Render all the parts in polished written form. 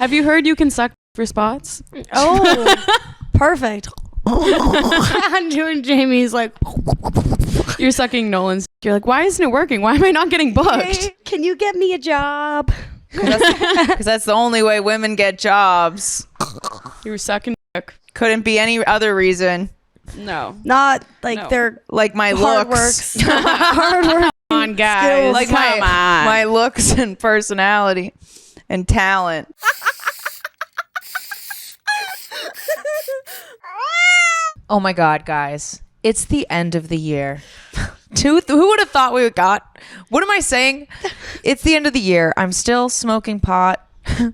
Have you heard you can suck for spots? Oh, perfect. I'm doing Jamie's like. You're sucking Nolan's. You're like, why isn't it working? Why am I not getting booked? Hey, can you get me a job? Because that's the only way women get jobs. You were sucking dick. Couldn't be any other reason. No. Not like No. they're Like my hard looks. works. Hard work. Come on, guys. Skills. Like Come on. my looks and personality and talent. Oh my God, guys. It's the end of the year. Who would have thought we got? What am I saying? It's the end of the year. I'm still smoking pot. I'm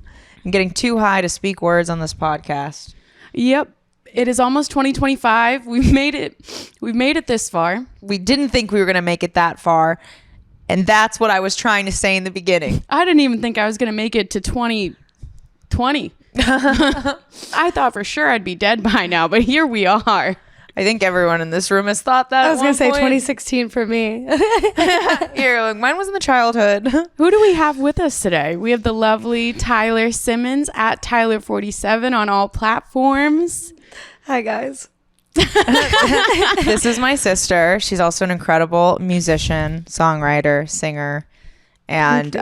getting too high to speak words on this podcast. Yep. It is almost 2025. We've made it. We've made it this far. We didn't think we were going to make it that far. And that's what I was trying to say in the beginning. I didn't even think I was going to make it to 2020. I thought for sure I'd be dead by now, but here we are. I think everyone in this room has thought that. I was going to say 2016 for me. Here, like, mine was in the childhood. Who do we have with us today? We have the lovely Tyler Simmons at Tyler47 on all platforms. Hi, guys. This is my sister. She's also an incredible musician, songwriter, singer, and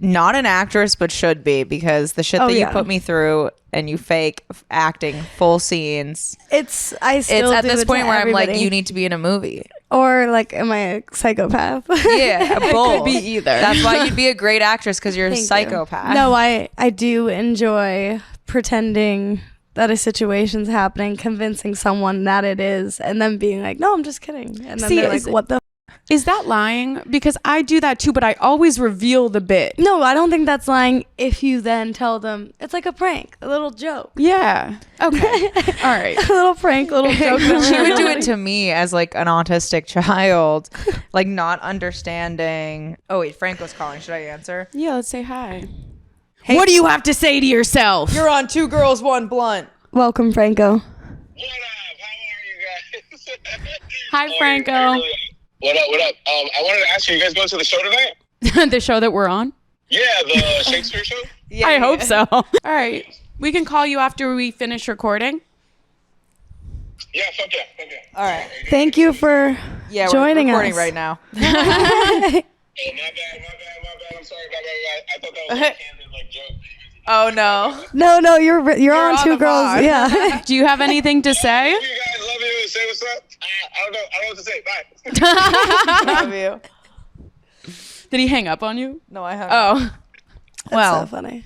not an actress, but should be, because the shit that you put me through and you fake acting full scenes. It's at this point where I'm like, you need to be in a movie. Or like, am I a psychopath? Yeah, both. Could be either. That's why you'd be a great actress, because you're a Thank psychopath. you. No, I do enjoy pretending that a situation's happening, convincing someone that it is, and then being like, no, I'm just kidding. And then they're like, what the Is that lying? Because I do that too, but I always reveal the bit. No, I don't think that's lying if you then tell them it's like a prank, a little joke. Yeah. Okay. All right. A little prank, a little joke. She would do it to me as like an autistic child, like not understanding. Oh wait, Franco's calling. Should I answer? Yeah, let's say hi. Hey, What do you have to say to yourself? You're on Two Girls, One Blunt. Welcome, Franco. What up? How are you guys? Hi, Franco. What up? What up? I wanted to ask you guys going to the show tonight? The show that we're on? Yeah, the Shakespeare show? Yeah, I hope so. All right. We can call you after we finish recording. Yeah, fuck yeah. All right. Thank you for joining we're recording us. right now. Oh, my bad. I'm sorry. I thought that was a candid like joke. Oh no. No, you're on on Two the Girls. pod. Yeah. Do you have anything to say? Love you guys. Love you. Say what's up. I don't know what to say. Bye. Love you. Did he hang up on you? No, I haven't. Oh, That's Well. so funny.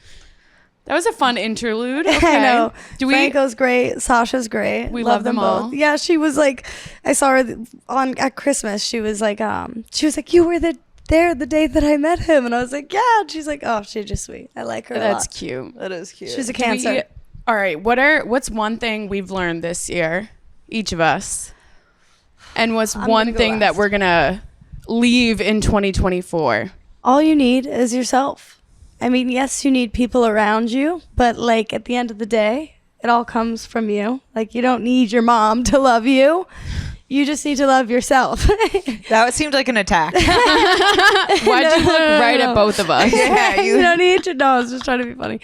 that was a fun interlude. Okay. I know. Do we? Franco's great. Sasha's great. We love them all. both. Yeah, she was like, I saw her at Christmas. She was like, you were there the day that I met him, and I was like, yeah. And she's like, oh, she's just sweet. I like her. That's a lot. cute. That is cute. She's a Cancer. All right. What's one thing we've learned this year, each of us, and what's I'm one gonna go thing that last. we're gonna leave in 2024? All you need is yourself. I mean, yes, you need people around you, but like at the end of the day, it all comes from you. Like, you don't need your mom to love you. You just need to love yourself. That seemed like an attack. Why'd you look right at both of us? Yeah, you don't need to. No, I was just trying to be funny.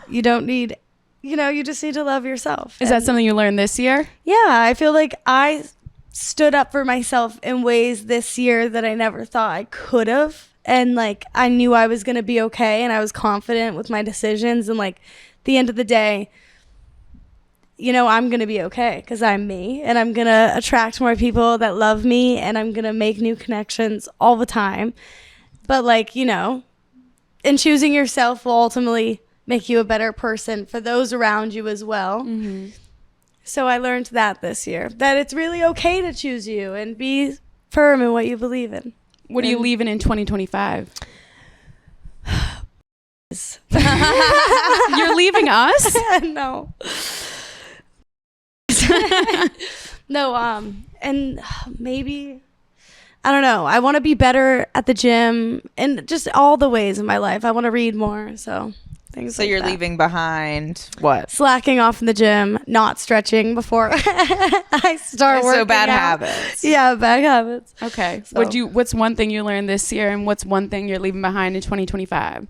You don't need, you just need to love yourself. Is that something you learned this year? Yeah, I feel like I stood up for myself in ways this year that I never thought I could have. And like, I knew I was going to be okay, and I was confident with my decisions. And like, at the end of the day, I'm going to be okay because I'm me, and I'm going to attract more people that love me, and I'm going to make new connections all the time. But like, and choosing yourself will ultimately make you a better person for those around you as well. Mm-hmm. So I learned that this year, that it's really okay to choose you and be firm in what you believe in. What are you leaving in 2025? You're leaving us? No. No, and maybe, I don't know. I want to be better at the gym and just all the ways in my life. I want to read more, so things So like you're that. leaving behind what? Slacking off in the gym, not stretching before I start working So bad out. habits. Yeah, bad habits. Okay. So- What's one thing you learned this year, and what's one thing you're leaving behind in 2025?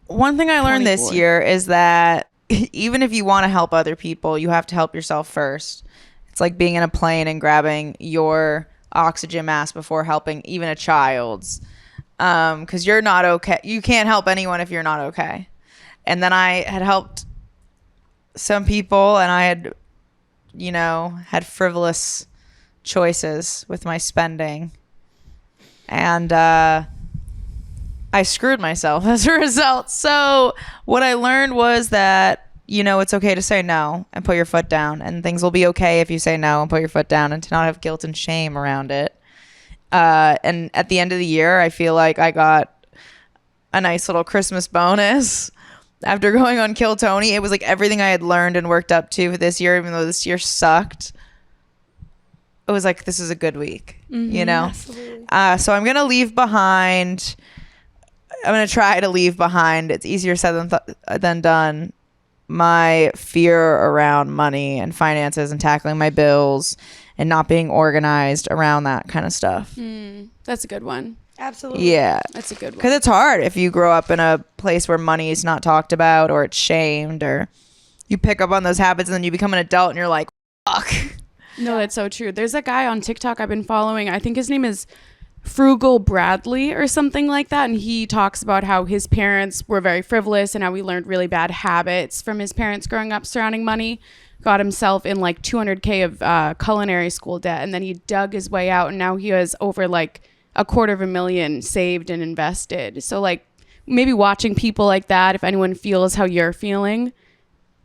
one thing I learned this 24. year is that even if you want to help other people, you have to help yourself first. It's like being in a plane and grabbing your oxygen mask before helping even a child's. Because you're not okay. You can't help anyone if you're not okay. And then I had helped some people, and I had, had frivolous choices with my spending. And I screwed myself as a result. So what I learned was that, it's okay to say no and put your foot down, and things will be okay if you say no and put your foot down, and to not have guilt and shame around it. And at the end of the year, I feel like I got a nice little Christmas bonus after going on Kill Tony. It was like everything I had learned and worked up to for this year, even though this year sucked. It was like, this is a good week, Absolutely. So I'm going to leave behind. I'm going to try to leave behind. It's easier said than done. My fear around money and finances and tackling my bills and not being organized around that kind of stuff. That's a good one. Absolutely. Yeah. That's a good one. Because it's hard if you grow up in a place where money is not talked about, or it's shamed, or you pick up on those habits and then you become an adult and you're like, fuck. No, that's so true. There's a guy on TikTok I've been following. I think his name is Frugal Bradley or something like that. And he talks about how his parents were very frivolous and how he learned really bad habits from his parents growing up surrounding money. Got himself in like $200K of culinary school debt. And then he dug his way out. And now he has over like $250,000 saved and invested. So like maybe watching people like that, if anyone feels how you're feeling,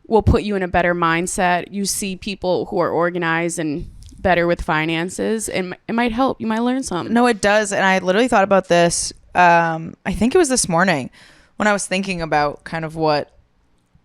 will put you in a better mindset. You see people who are organized and better with finances, and it might help. You might learn something. No, it does. And I literally thought about this. I think it was this morning when I was thinking about kind of what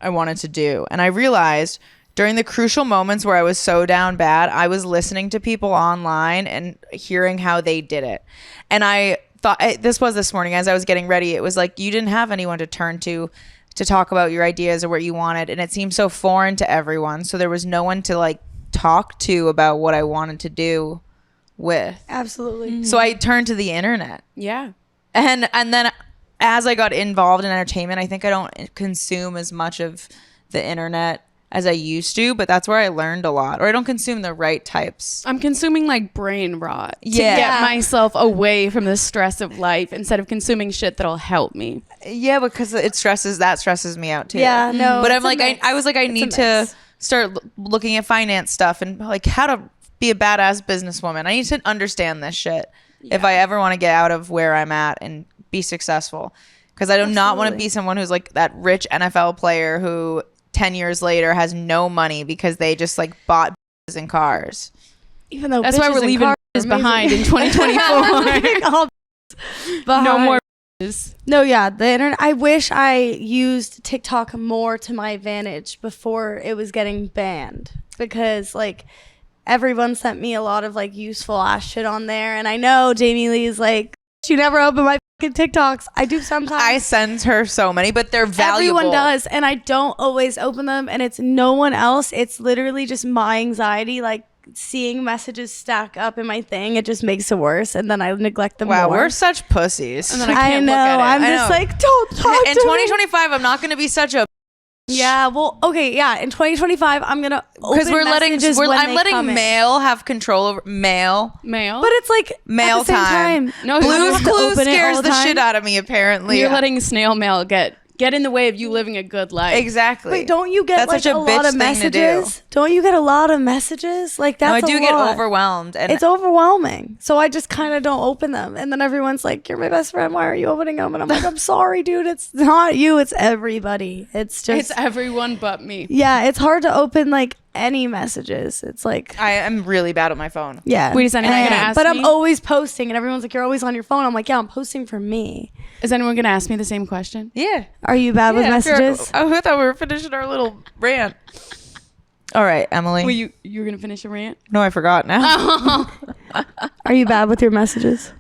I wanted to do. And I realized during the crucial moments where I was so down bad, I was listening to people online and hearing how they did it. And I thought, this was this morning as I was getting ready, it was like you didn't have anyone to turn to talk about your ideas or what you wanted. And it seemed so foreign to everyone. So there was no one to like talk to about what I wanted to do with. Absolutely. Mm-hmm. So I turned to the internet. Yeah. And then as I got involved in entertainment, I think I don't consume as much of the internet as I used to, but that's where I learned a lot. Or I don't consume the right types. I'm consuming like brain rot to Yeah. get myself away from the stress of life instead of consuming shit that'll help me. Yeah, because that stresses me out too. Yeah, no. But I'm it's a like, mix. I was like, I It's a need to mix. start looking at finance stuff and like how to be a badass businesswoman. I need to understand this shit if I ever want to get out of where I'm at and be successful. Because I do not want to be someone who's like that rich NFL player who 10 years later has no money because they just like bought bitches and cars. Even though That's why we're leaving bitches behind in 2024. No more bitches. No, yeah, the internet. I wish I used TikTok more to my advantage before it was getting banned, because like everyone sent me a lot of like useful ass shit on there, and I know Jamie Lee's like, you never open my fucking TikToks. I do sometimes. I send her so many, but they're valuable. Everyone does, and I don't always open them, and it's no one else. It's literally just my anxiety, like seeing messages stack up in my thing. It just makes it worse, and then I neglect them Wow, more. we're such pussies. And then I I can't know. look at it. I'm I just know. like, don't talk In to me. 2025, I'm not going to be such a Yeah, well, okay, yeah. In 2025, I'm gonna because open messages when I'm they letting come in. mail have control over mail. Mail? But it's like Mail at the same time. time. No, do I Blue's have to Clues open it scares all the time? shit out of me. Apparently, You're letting snail mail get in the way of you living a good life. exactly. Wait, don't you get That's like such a a lot bitch of thing to do. messages? Don't you get a lot of messages? Like No, I that's do a get lot. overwhelmed, and It's overwhelming. So I just kind of don't open them. And then everyone's like, "You're my best friend. Why are you opening them?" And I'm like, "I'm sorry, dude. It's not you. It's everybody. It's just It's everyone but me. yeah. It's hard to open like any messages. It's like I am really bad at my phone. yeah. Wait, is anyone gonna ask But me? I'm always posting, and everyone's like, "You're always on your phone." I'm like, "Yeah, I'm posting for me." Is anyone going to ask me the same question? Yeah. Are you bad with messages? I thought we were finishing our little rant. All right, Emily. Well, you were going to finish a rant? No, I forgot now. Are you bad with your messages?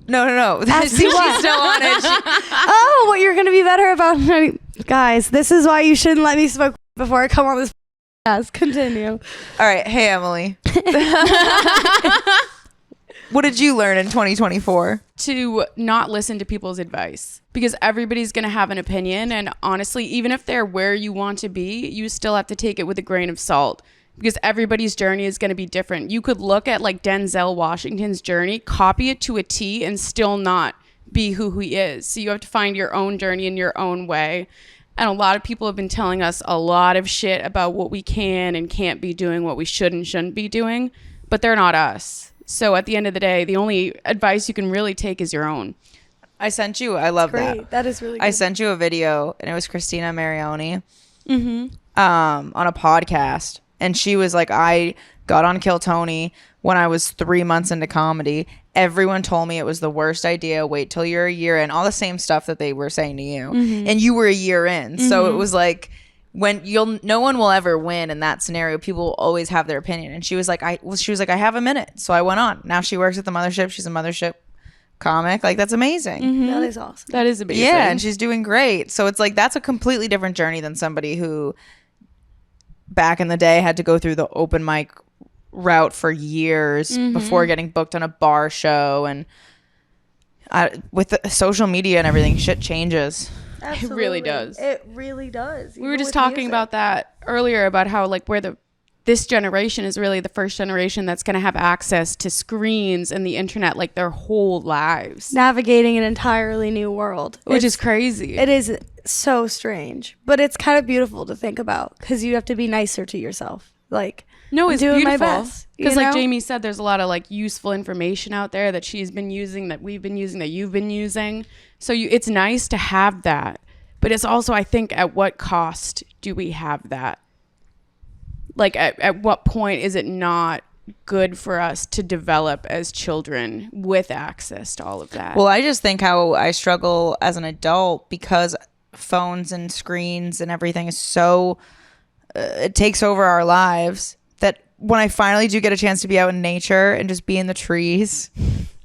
No. Ask See, me what? she's still on it. Oh, what you're gonna be better about? Guys, this is why you shouldn't let me smoke before I come on this podcast. Continue. All right. Hey, Emily. What did you learn in 2024? To not listen to people's advice, because everybody's going to have an opinion. And honestly, even if they're where you want to be, you still have to take it with a grain of salt, because everybody's journey is going to be different. You could look at like Denzel Washington's journey, copy it to a T, and still not be who he is. So you have to find your own journey in your own way. And a lot of people have been telling us a lot of shit about what we can and can't be doing, what we should and shouldn't be doing, but they're not us. So at the end of the day, the only advice you can really take is your own. I sent you, I love that. That is really good. I sent you a video, and it was Christina Marioni on a podcast. And she was like, I got on Kill Tony when I was 3 months into comedy. Everyone told me it was the worst idea. Wait till you're a year in. All the same stuff that they were saying to you. And you were a year in. So it was like, when no one will ever win in that scenario. People will always have their opinion. And she was like, I have a minute. So I went on. Now she works at the mothership. She's a mothership comic. Like, that's amazing. That is awesome. That is amazing. Yeah, and she's doing great. So it's like, that's a completely different journey than somebody who back in the day had to go through the open mic route for years before getting booked on a bar show. And with the social media and everything, shit changes. Absolutely. It really does. It really does. We were just talking about that earlier, about how like this generation is really the first generation that's going to have access to screens and the internet like their whole lives, navigating an entirely new world, which is crazy. It is so strange, but it's kind of beautiful to think about, because you have to be nicer to yourself. Like, no, it's doing beautiful. my best, because like Jamie said, there's a lot of like useful information out there that she's been using, that we've been using, that you've been using. So it's nice to have that, but it's also, I think, at what cost do we have that? Like, at what point is it not good for us to develop as children with access to all of that? Well, I just think how I struggle as an adult, because phones and screens and everything is so it takes over our lives, that when I finally do get a chance to be out in nature and just be in the trees,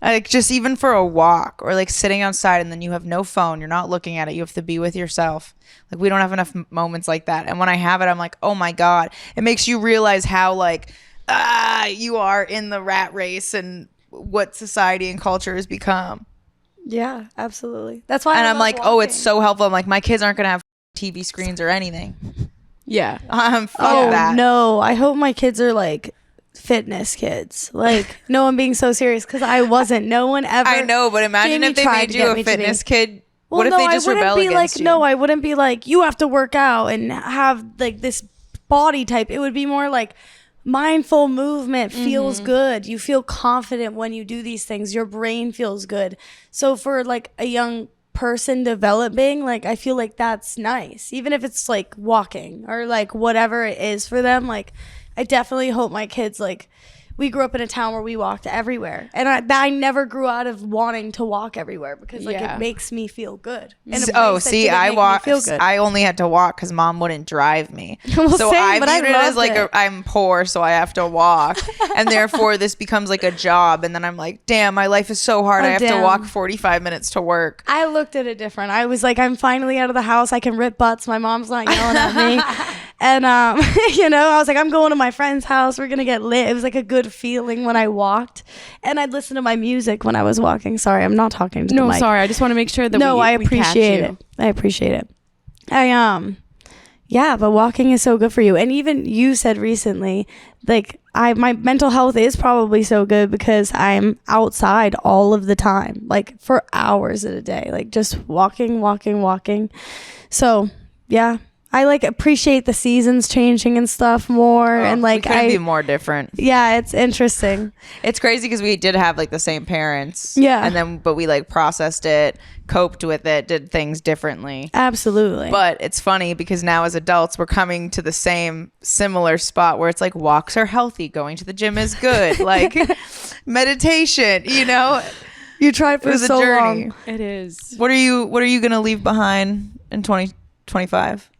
like just even for a walk, or like sitting outside, and then you have no phone, you're not looking at it, you have to be with yourself. Like, we don't have enough moments like that. And when I have it, I'm like, oh my God, it makes you realize how like you are in the rat race and what society and culture has become. Yeah, absolutely. That's why. And I'm like, oh, it's so helpful. I'm like, my kids aren't gonna have TV screens or anything. Yeah. Fuck that. No, I hope my kids are like fitness kids. Like, no, I'm being so serious, because I wasn't. No one ever. I know, but imagine Jamie if they tried made to you get a me to fitness be. kid. Well, What if no, they just I wouldn't rebel be against like, you? no, I wouldn't be like, you have to work out and have like this body type. It would be more like, mindful movement feels good. You feel confident when you do these things. Your brain feels good. So for like a young person developing, like, I feel like that's nice, even if it's like walking or like whatever it is for them. Like, I definitely hope my kids, like, we grew up in a town where we walked everywhere, and I never grew out of wanting to walk everywhere, because like it makes me feel good. I only had to walk because mom wouldn't drive me. Well, so same, I but viewed it as loved like it. I'm poor, so I have to walk, and therefore this becomes like a job. And then I'm like, damn, my life is so hard. Oh, I have to damn. walk 45 minutes to work. I looked at it different. I was like, I'm finally out of the house. I can rip butts. My mom's not yelling at me. And, you know, I was like, I'm going to my friend's house. We're going to get lit. It was like a good feeling when I walked. And I'd listen to my music when I was walking. Sorry, I'm not talking to the mic. Sorry. I just want to make sure that I we catch appreciate you. it. I appreciate it. Yeah, but walking is so good for you. And even you said recently, like, my mental health is probably so good because I'm outside all of the time, like for hours at a day, like just walking. So yeah, I like appreciate the seasons changing and stuff more. And like, we couldn't be more different. Yeah, it's interesting. It's crazy because we did have like the same parents. Yeah. And then, but we like processed it, coped with it, did things differently. Absolutely. But it's funny because now as adults, we're coming to the similar spot where it's like walks are healthy, going to the gym is good, like meditation, you know? You tried for It was so a journey. long. It is. What are you going to leave behind in 2025?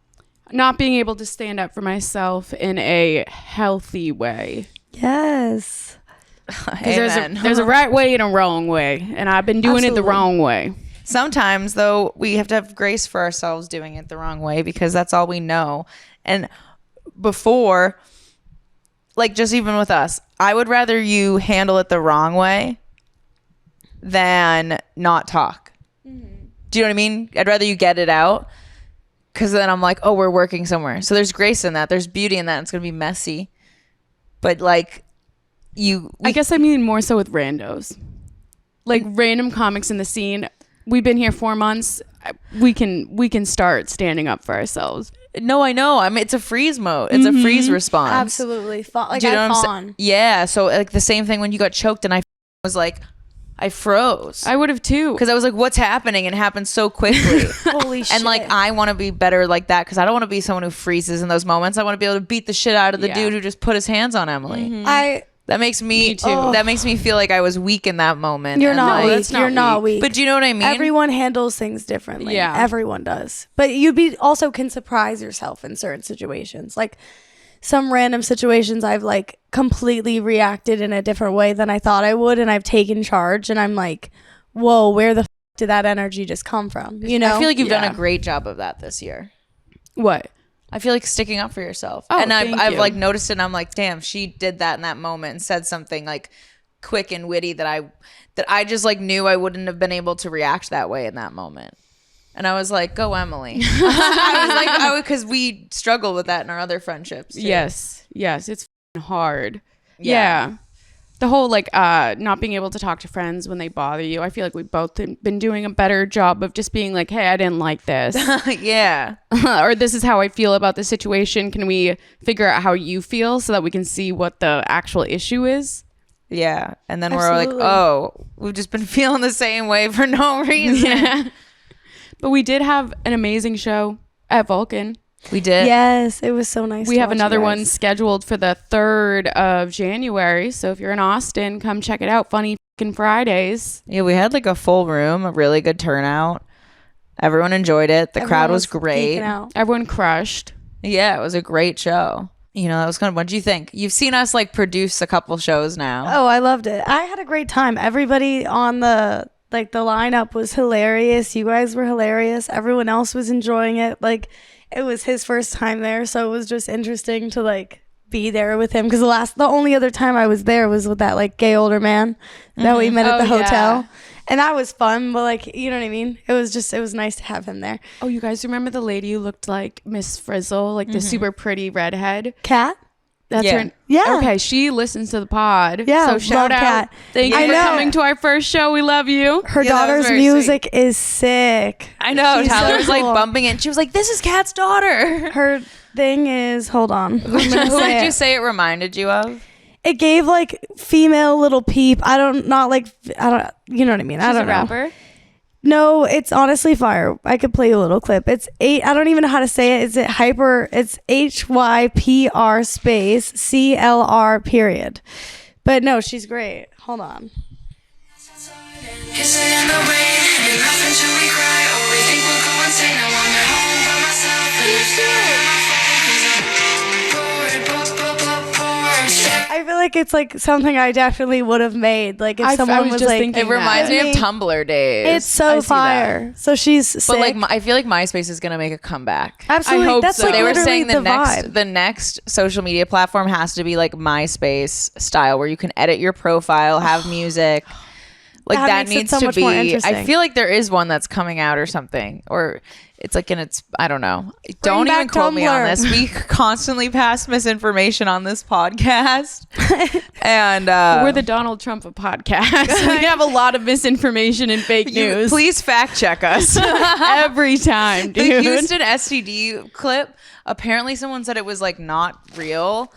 Not being able to stand up for myself in a healthy way. Yes. There's a right way and a wrong way, and I've been doing it the wrong way. Sometimes, though, we have to have grace for ourselves doing it the wrong way because that's all we know. And before, like just even with us, I would rather you handle it the wrong way than not talk. Do you know what I mean? I'd rather you get it out, because then I'm like, oh, we're working somewhere. So there's grace in that. There's beauty in that. It's going to be messy. But like I guess I mean more so with randos. Like random comics in the scene. We've been here 4 months. We can start standing up for ourselves. No, I know. I mean, it's a freeze mode. It's a freeze response. Absolutely. Like, Do you know I what I'm fawn. saying? Yeah. So like the same thing when you got choked and I was like, I froze. I would have too. Because I was like, what's happening? And it happened so quickly. Holy shit. And like, I want to be better like that, because I don't want to be someone who freezes in those moments. I want to be able to beat the shit out of the Yeah. dude who just put his hands on Emily. That makes me too. That makes me feel like I was weak in that moment. You're And, not like, weak. that's not You're not weak. weak. But do you know what I mean? Everyone handles things differently. Yeah. Everyone does. But you also can surprise yourself in certain situations. Like some random situations I've like completely reacted in a different way than I thought I would, and I've taken charge, and I'm like, whoa, where the did that energy just come from? You know? I feel like you've done Yeah. a great job of that this year. What? I feel like sticking up for yourself. Oh, and thank I've you. like noticed it, and I'm like, damn, she did that in that moment and said something like quick and witty that I just like knew I wouldn't have been able to react that way in that moment. And I was like, go Emily. I was like, because we struggle with that in our other friendships too. Yes, it's hard. Yeah. Yeah. The whole like not being able to talk to friends when they bother you. I feel like we've both been doing a better job of just being like, hey, I didn't like this. Yeah. Or this is how I feel about the situation. Can we figure out how you feel so that we can see what the actual issue is? Yeah. And then we're Absolutely. like, oh, we've just been feeling the same way for no reason. Yeah. But we did have an amazing show at Vulcan. We did. Yes, it was so nice. We to have watch you another one guys. scheduled for the 3rd of January. So if you're in Austin, come check it out. Funny fucking Fridays. Yeah, we had like a full room, a really good turnout. Everyone enjoyed it. The crowd Everyone was great. geeking out. Everyone crushed. Yeah, it was a great show. You know, that was kind of, what do you think? You've seen us like produce a couple shows now. Oh, I loved it. I had a great time. Everybody on the lineup was hilarious. You guys were hilarious. Everyone else was enjoying it. Like, it was his first time there, so it was just interesting to like be there with him, because the only other time I was there was with that like gay older man that we met at the Oh, hotel. yeah. And that was fun, but like, you know what I mean? It was nice to have him there. Oh, you guys remember the lady who looked like Miss Frizzle, like the super pretty redhead? Kat? That's Yeah. her. Yeah. Okay, she listens to the pod. Yeah, So shout love out. Kat. Thank I you for know. coming to our first show. We love you. Her Yeah, that was daughter's very music is sick. I know. She's Tyler so was like cool. bumping it. She was like, this is Kat's daughter. Her thing is, hold on. Who did you say it reminded you of? It gave like female little peep. I don't, you know what I mean? I She's don't a know. rapper. No, it's honestly fire. I could play you a little clip. It's I don't even know how to say it. It's HYPR space CLR period. But no, she's great. Hold on. Kissing in the rain and laughing till we cry. Oh, we think we'll go insane. Now I'm at home by myself and you're staring at my phone 'cause I'm bored. I feel like it's like something I definitely would have made. Like if I someone was was just like, thinking It reminds me of Me. Tumblr days. it's so I see fire. So she's sick. But like, I feel like MySpace is gonna make a comeback. Absolutely. I hope That's so. like They were literally saying the vibe. next social media platform has to be like MySpace style, where you can edit your profile, have music. Like That that makes it needs so to much more be. I interesting. feel like there is one that's coming out or something, or it's like in its. I don't know. Don't even back quote me on Tumblr. this. We constantly pass misinformation on this podcast, and We're the Donald Trump of podcasts. We have a lot of misinformation and fake news. Please fact check us. Every time, The dude. Houston STD clip, apparently someone said it was like not real,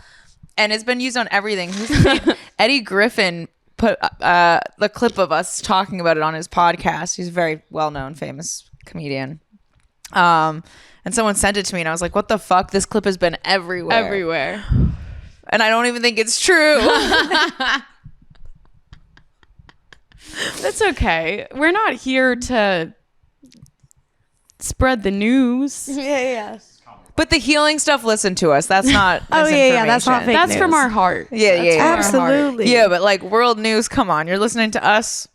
and it's been used on everything. Who's his name? Eddie Griffin put the clip of us talking about it on his podcast. He's a very well-known, famous comedian. And someone sent it to me, and I was like, "What the fuck? This clip has been everywhere, Everywhere. and I don't even think it's true." That's okay. We're not here to spread the news. yeah. But the healing stuff, listen to us. That's not. Oh, yeah, that's not misinformation. fake That's from news. our heart. Yeah, That's yeah, from yeah. our heart. Absolutely. Yeah, but like world news, come on. You're listening to us.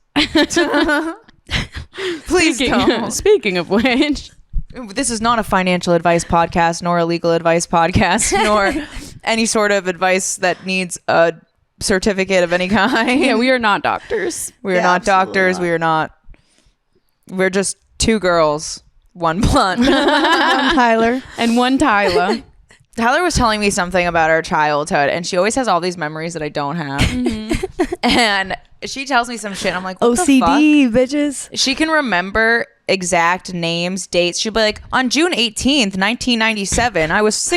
Please don't. Speaking of which, This is not a financial advice podcast, nor a legal advice podcast, nor any sort of advice that needs a certificate of any kind. Yeah, we are not doctors. We are Yeah, not doctors. absolutely We're just two girls, one blunt. One Tyler. And one Tyler. Tyler was telling me something about our childhood, and she always has all these memories that I don't have. And she tells me some shit, and I'm like, what the fuck? OCD, bitches. She can remember exact names, dates. She'll be like, on June 18th, 1997, I was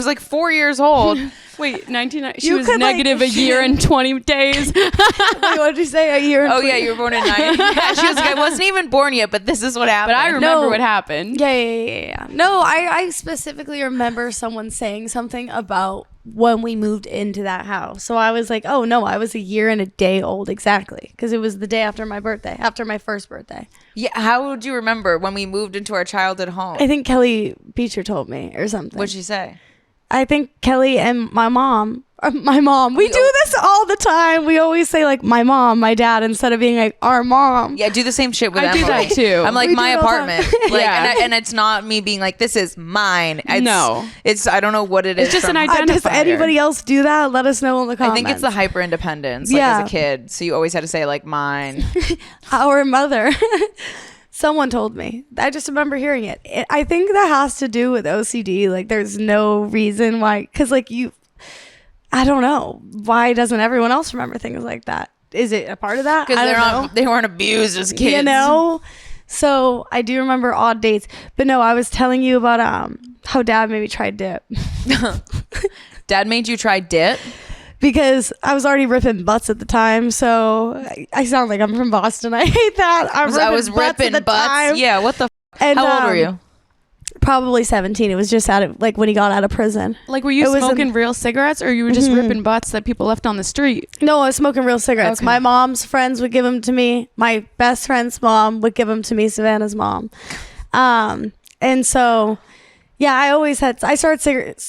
like 4 years old. Wait, 1990. She You was could, like, negative a year and 20 days. Wait, what did you say? A year? And Oh yeah, you were born in 90. Yeah, she was like, I wasn't even born yet, but this is what happened. But I remember No. what happened. Yeah. No, I specifically remember someone saying something about when we moved into that house. So I was like, oh no, I was a year and a day old exactly, because it was the day after my birthday, after my first birthday. Yeah, how would you remember when we moved into our childhood home? I think Kelly Beecher told me or something. What'd she say? I think Kelly and my mom. We do this all the time. We always say like my mom, my dad, instead of being like our mom. Yeah, do the same shit with I Emily. do that too. I'm like, We do my it all the time. apartment. Like, Yeah. and it's not me being like, this is mine. No. It's I don't know what it is. It's just an from- identifier. Does anybody else do that? Let us know in the I comments. think it's the hyper independence, like Yeah. as a kid. So you always had to say like mine. Our mother. Someone told me. I just remember hearing it. I think that has to do with OCD. Like, there's no reason why. Because, like, I don't know. Why doesn't everyone else remember things like that? Is it a part of that? Because I don't know. they weren't abused as kids. You know? So, I do remember odd dates. But no, I was telling you about how dad made me try dip. Dad made you try dip? Because I was already ripping butts at the time. So, I sound like I'm from Boston. I hate that. I was ripping at the time. butts. Yeah, what the And, How old were you? Probably 17. It was just like when he got out of prison. Like, were you It was smoking real cigarettes, or you were just ripping butts that people left on the street? No, I was smoking real cigarettes. Okay. My mom's friends would give them to me. My best friend's mom would give them to me. Savannah's mom. And so, yeah, I started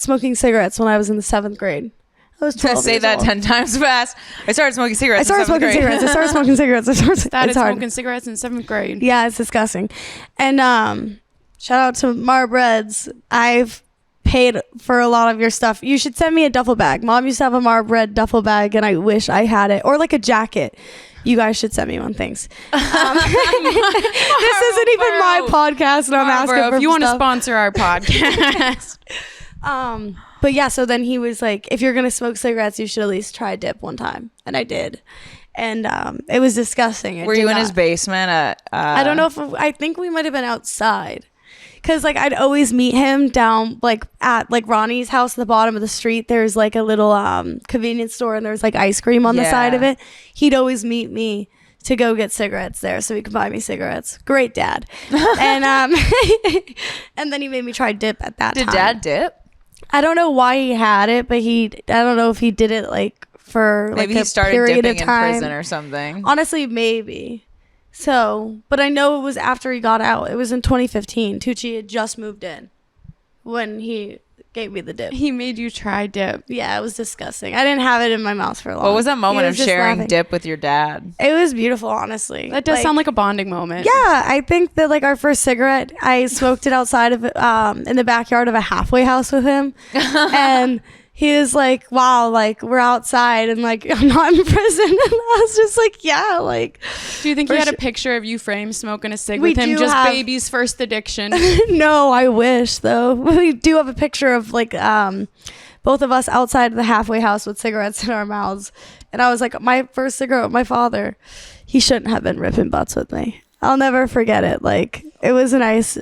smoking cigarettes when I was in the 7th grade. I was 12 Say years that old. 10 times fast. I started smoking I cigarettes. started smoking cigarettes. I started smoking cigarettes. Started It's hard. smoking cigarettes in 7th grade. Yeah, it's disgusting. And shout out to Marb Reds. I've paid for a lot of your stuff. You should send me a duffel bag. Mom used to have a Marb Red duffel bag, and I wish I had it. Or like a jacket. You guys should send me one. Thanks. This isn't even my podcast, and I'm asking for if you want to stuff. sponsor our podcast. But yeah, so then he was like, if you're gonna smoke cigarettes, you should at least try dip one time, and I did, and it was disgusting. It Were did you in not- his basement? I don't know if I think we might have been outside, because like I'd always meet him down like at like Ronnie's house at the bottom of the street. There's like a little convenience store, and there's like ice cream on the side of Yeah. it. He'd always meet me to go get cigarettes there so he could buy me cigarettes. Great dad. And and then he made me try dip at that Did time. Dad dip? I don't know why he had it, but I don't know if he did it like for Maybe like he a started period dipping of time. in prison or something. Honestly, maybe. So, but I know it was after he got out. It was in 2015. Tucci had just moved in when he gave me the dip. He made you try dip. Yeah, it was disgusting. I didn't have it in my mouth for long. What was that moment He of was just sharing laughing. dip with your dad? It was beautiful, honestly. That does sound like a bonding moment. Yeah, I think that like our first cigarette, I smoked it outside of in the backyard of a halfway house with him, and he was like, "Wow, like we're outside and like I'm not in prison." And I was just like, "Yeah, like." Do you think For you had a sure. picture of you framed smoking a cig We with him? do Just have- baby's first addiction. No, I wish though. We do have a picture of like both of us outside of the halfway house with cigarettes in our mouths, and I was like, my first cigarette with my father. He shouldn't have been ripping butts with me. I'll never forget it. Like it was a nice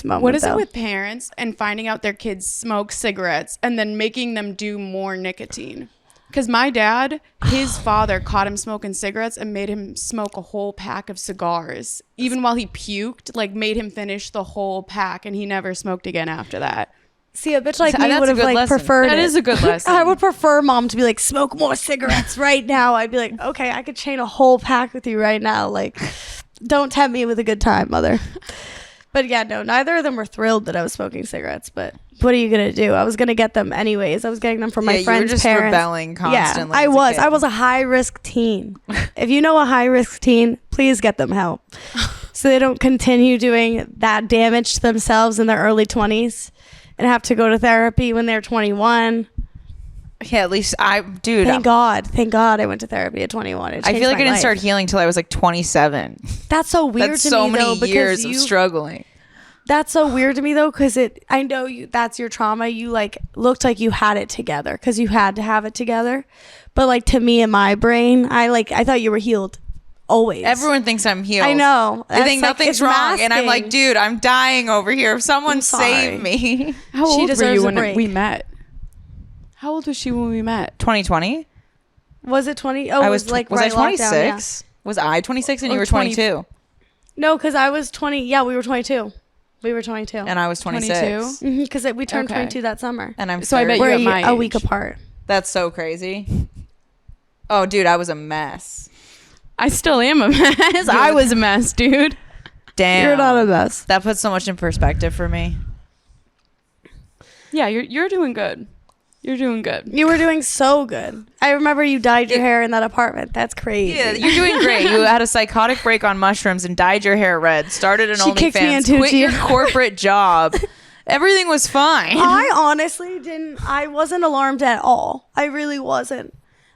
moment. What is though. it with parents and finding out their kids smoke cigarettes and then making them do more nicotine? Because my dad, his father caught him smoking cigarettes and made him smoke a whole pack of cigars. Even while he puked, like made him finish the whole pack, and he never smoked again after that. See, a bitch like So me that's would a have good like lesson. preferred That it. is a good lesson. I would prefer mom to be like, smoke more cigarettes right now. I'd be like, okay, I could chain a whole pack with you right now. Like, don't tempt me with a good time, mother. But yeah, no, neither of them were thrilled that I was smoking cigarettes. But what are you gonna do? I was gonna get them anyways. I was getting them from my Yeah, you were friends' just parents. rebelling constantly Yeah, I as a was. kid. I was a high risk teen. If you know a high risk teen, please get them help so they don't continue doing that damage to themselves in their early 20s and have to go to therapy when they're 21. Yeah, at least Thank God I went to therapy at 21. I feel like I didn't start healing till I was like 27. That's so weird That's to so me many though, because years of struggling. That's so weird to me though, because I know that's your trauma. You like looked like you had it together because you had to have it together. But like to me in my brain, I thought you were healed always. Everyone thinks I'm healed. I know. They think That's, nothing's it's wrong, and I'm like, masking. dude, I'm dying over here. If someone I'm sorry. save me. How She old were deserves you a when break. we met? How old was she when we met? 2020. Was it 20? Oh, I it was was like was right I lockdown, 26? Was I 26 and Or you were 20 22? No, because I was 20. Yeah, we were 22. We were 22. And I was 26. 22? Because we turned Okay. 22 that summer. And I'm So I bet 30. you're We're at my a week age. apart. That's so crazy. Oh, dude, I was a mess. I still am a mess. I was a mess, dude. Damn. You're not a mess. That puts so much in perspective for me. Yeah, you're doing good. You're doing good. You were doing so good. I remember you dyed your hair in that apartment. That's crazy. Yeah, you're doing great. You had a psychotic break on mushrooms and dyed your hair red. Started an She kicked me OnlyFans. into Quit your jail. corporate job. Everything was fine. I honestly I wasn't alarmed at all. I really wasn't.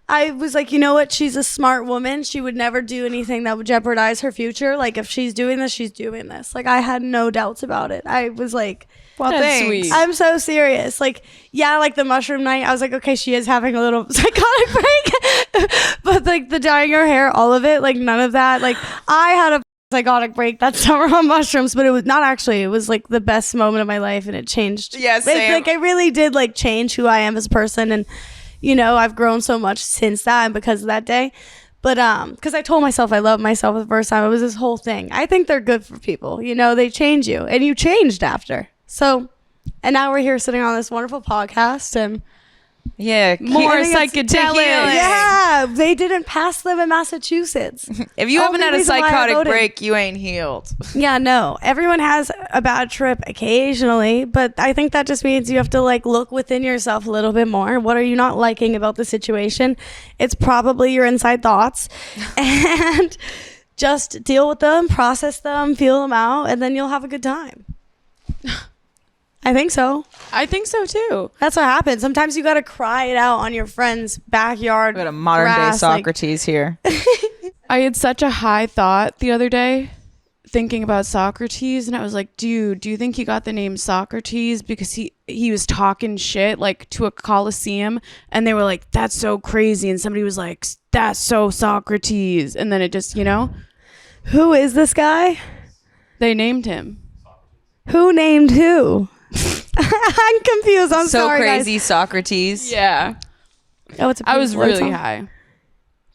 I was like, you know what? She's a smart woman. She would never do anything that would jeopardize her future. Like, if she's doing this, she's doing this. Like, I had no doubts about it. I was like, Well, That's thanks. sweet. I'm so serious. Like, yeah, like the mushroom night, I was like, okay, she is having a little psychotic break. But like the dyeing her hair, all of it, like none of that. Like, I had a psychotic break that summer on mushrooms, but it was not actually. It was like the best moment of my life, and it changed. Yeah, same. Like, it really did like change who I am as a person, and you know, I've grown so much since that and because of that day. But because I told myself I loved myself the first time, it was this whole thing. I think they're good for people. You know, they change you, and you changed after. So, and now we're here sitting on this wonderful podcast, and Yeah. More I think it's- psychedelic. yeah, they didn't pass them in Massachusetts. If you haven't Only had a reason why I psychotic voted. break, you ain't healed. Yeah, no, everyone has a bad trip occasionally, but I think that just means you have to like look within yourself a little bit more. What are you not liking about the situation? It's probably your inside thoughts, and just deal with them, process them, feel them out, and then you'll have a good time. I think so. I think so too. That's what happens. Sometimes you got to cry it out on your friend's backyard. We got a modern day grass, like- Socrates here. I had such a high thought the other day thinking about Socrates, and I was like, dude, do you think he got the name Socrates because he was talking shit like to a coliseum, and they were like, that's so crazy, and somebody was like, that's so Socrates, and then it just, you know, Who is this guy? they named him. Who named who? I'm confused. I'm So sorry, crazy, guys. Socrates. Yeah, Oh, it's a I was beautiful really song. high.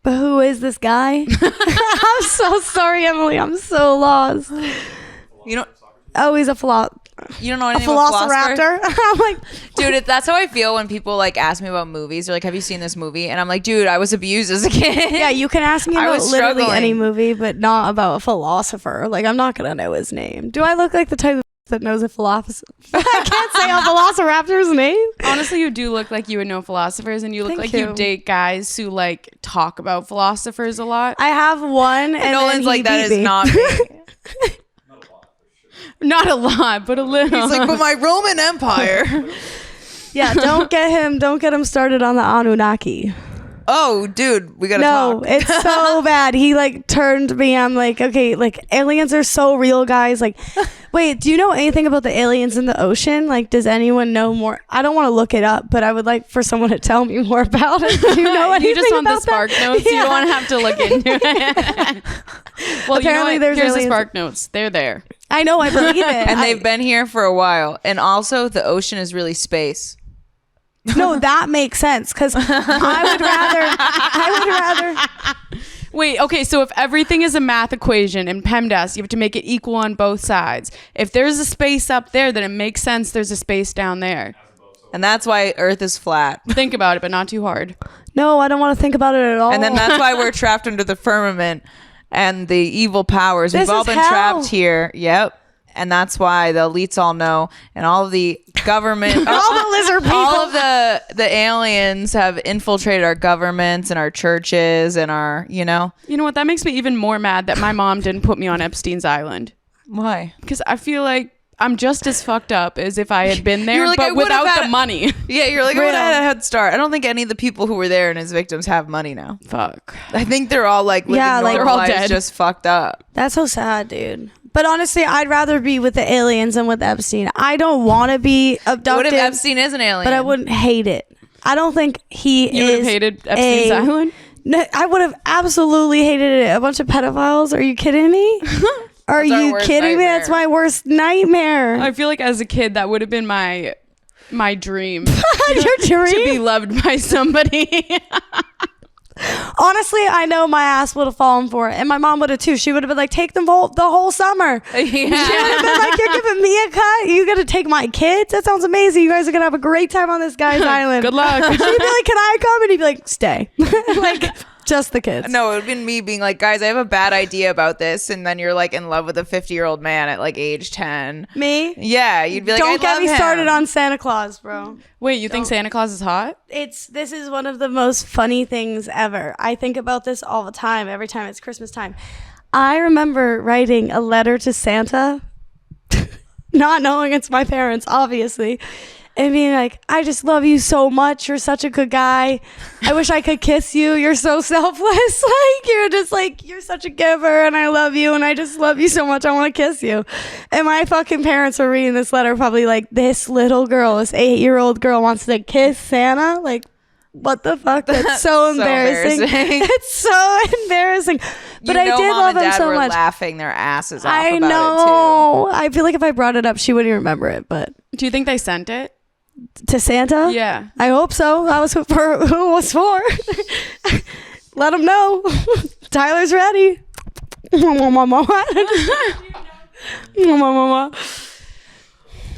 But who is this guy? I'm so sorry, Emily. I'm so lost. You know, Oh, he's a you don't know a anything about philosopher? velociraptor. I'm like, Dude, that's how I feel when people like ask me about movies. They're like, "Have you seen this movie?" And I'm like, "Dude, I was abused as a kid." yeah, you can ask me I about was literally struggling. any movie, but not about a philosopher. Like, I'm not gonna know his name. Do I look like the type of that knows a philosopher? I can't say a velociraptor's name. Honestly, you do look like you would know philosophers, and you look Thank like you you. date guys who like talk about philosophers a lot. I have one, and Nolan's then like, he "That beat is me." not me." Not a lot, but a little. He's like, "But my Roman Empire." Yeah, don't get him started on the Anunnaki. Oh, dude, we gotta No, talk. it's so bad. He like turned me. I'm like, okay, like aliens are so real, guys. Like, wait, do you know anything about the aliens in the ocean? Like, does anyone know more? I don't want to look it up, but I would like for someone to tell me more about it. Do you know anything you just want the about spark that? notes. You Yeah. don't want to have to look into it. Well, Apparently you know what? there's Here's the aliens. spark notes. They're there. I know, I believe it. And they've been here for a while. And also, the ocean is really space. No, that makes sense because I would rather. Wait, okay, so if everything is a math equation in PEMDAS, you have to make it equal on both sides. If there's a space up there, then it makes sense there's a space down there. And that's why Earth is flat. Think about it, but not too hard. No, I don't want to think about it at all. And then that's why we're trapped under the firmament and the evil powers. This We've all is been hell. trapped here. Yep. And that's why the elites all know, and all of the government, all the lizard people. all of the aliens have infiltrated our governments and our churches and our, you know. You know what? That makes me even more mad that my mom didn't put me on Epstein's Island. Why? Because I feel like I'm just as fucked up as if I had been You there, were like, I but would've without had the money. Yeah, you're like, I would have had a head start. I don't think any of the people who were there and his victims have money now. Fuck. I think they're all like living Yeah, like, normal they're all lives, dead. just fucked up. That's so sad, dude. But honestly, I'd rather be with the aliens than with Epstein. I don't want to be What abducted, if Epstein is an alien? but I wouldn't hate it. I don't think he You would have is hated Epstein's Island? No, I would have absolutely hated it. A bunch of pedophiles? Are you kidding me? Are That's our you worst kidding me? nightmare. That's my worst nightmare. I feel like as a kid, that would have been my dream. Your To be dream? loved by somebody. Honestly, I know my ass would have fallen for it, and my mom would have too. She would have been like, "Take them the whole summer." Yeah. She would have been like, "You're giving me a cut. You got to take my kids. That sounds amazing. You guys are gonna have a great time on this guy's island." Good luck. She'd be like, "Can I come?" And he'd be like, "Stay." Like just the kids. No, it would have been me being like, guys, I have a bad idea about this. And then you're like in love with a 50-year-old man at like age 10. Me? Yeah, you'd be like, Don't I get love me him. started on Santa Claus, bro. Wait, you think Santa Claus is hot? This is one of the most funny things ever. I think about this all the time, every time it's Christmas time. I remember writing a letter to Santa, not knowing it's my parents, obviously, and being like, "I just love you so much. You're such a good guy. I wish I could kiss you. You're so selfless. Like, you're just like, you're such a giver, and I love you, and I just love you so much. I want to kiss you." And my fucking parents were reading this letter, probably like, "This little girl, this 8-year-old girl wants to kiss Santa." Like, what the fuck? That's so embarrassing. embarrassing. It's so embarrassing. But I did Mom love and him Dad so were much. laughing their asses off I about it know. I feel like if I brought it up, she wouldn't remember it. But Do you think they sent it? to Santa, Yeah. I hope so. That was for who it was for. Let him know. Tyler's ready.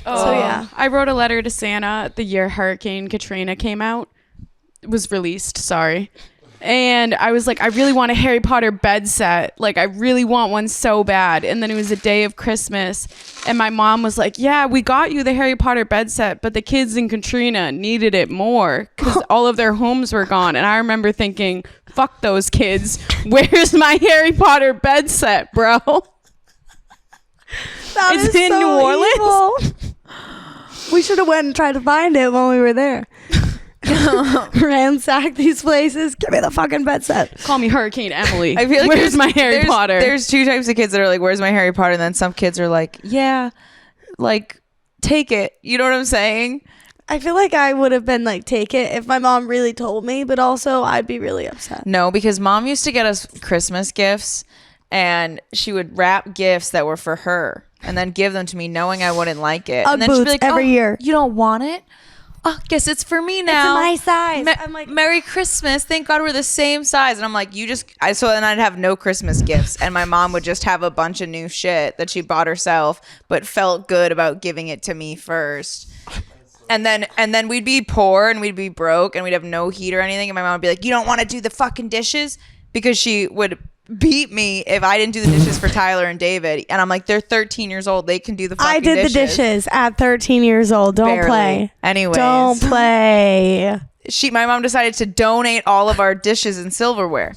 So, yeah. I wrote a letter to Santa the year Hurricane Katrina came out. It was released, sorry. And I was like, I really want a Harry Potter bed set. Like, I really want one so bad. And then it was a day of Christmas. And my mom was like, yeah, we got you the Harry Potter bed set, but the kids in Katrina needed it more because all of their homes were gone. And I remember thinking, fuck those kids. Where's my Harry Potter bed set, bro? That It's is in so New Orleans? evil. We should have went and tried to find it when we were there. Ransack these places. Give me the fucking bed set. Call me Hurricane Emily. I feel like Where's my Harry Potter? There's two types of kids that are like, where's my Harry Potter? And then some kids are like, yeah, like, take it. You know what I'm saying? I feel like I would have been like, take it if my mom really told me, but also I'd be really upset. No, because Mom used to get us Christmas gifts and she would wrap gifts that were for her and then give them to me knowing I wouldn't like it. Ugg And then she'd be boots like, every year. You don't want it? Oh, guess it's for me now. my size. I'm like, Merry Christmas. Thank God we're the same size. And I'm like, so then I'd have no Christmas gifts. And my mom would just have a bunch of new shit that she bought herself, but felt good about giving it to me first. And then we'd be poor and we'd be broke and we'd have no heat or anything. And my mom would be like, you don't want to do the fucking dishes? Because she would beat me if I didn't do the dishes for Tyler and David. And I'm like, they're 13 years old. They can do the fucking I did dishes. the dishes at 13 years old. Don't Barely. play. Anyways. Don't play. My mom decided to donate all of our dishes and silverware.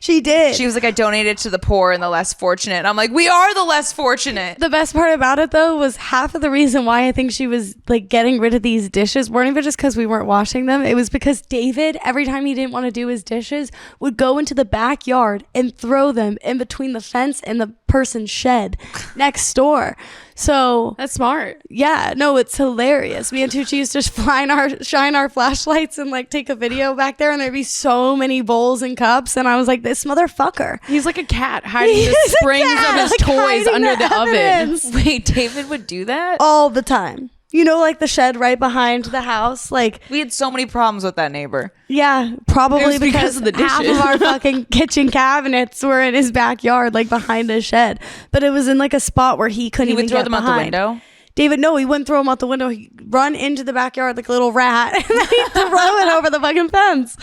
She did. She was like, I donated to the poor and the less fortunate. And I'm like, we are the less fortunate. The best part about it though was half of the reason why I think she was like getting rid of these dishes weren't even just because we weren't washing them. It was because David, every time he didn't want to do his dishes, would go into the backyard and throw them in between the fence and the person's shed next door. So That's smart. yeah, no, it's hilarious. Me and Tucci used to shine our flashlights and like take a video back there, and there'd be so many bowls and cups, and I was like, this motherfucker. He's like a cat hiding the He's a springs cat, of his like, toys hiding under the evidence. oven. Wait, David would do that? All the time. You know, like the shed right behind the house, like. We had so many problems with that neighbor. Yeah, probably It was because because of the half of dishes. our fucking kitchen cabinets were in his backyard, like behind his shed. But it was in like a spot where he couldn't He even would throw get them out the behind. window. David, no, he wouldn't throw them out the window. He'd run into the backyard like a little rat, and then he'd throw it over the fucking fence.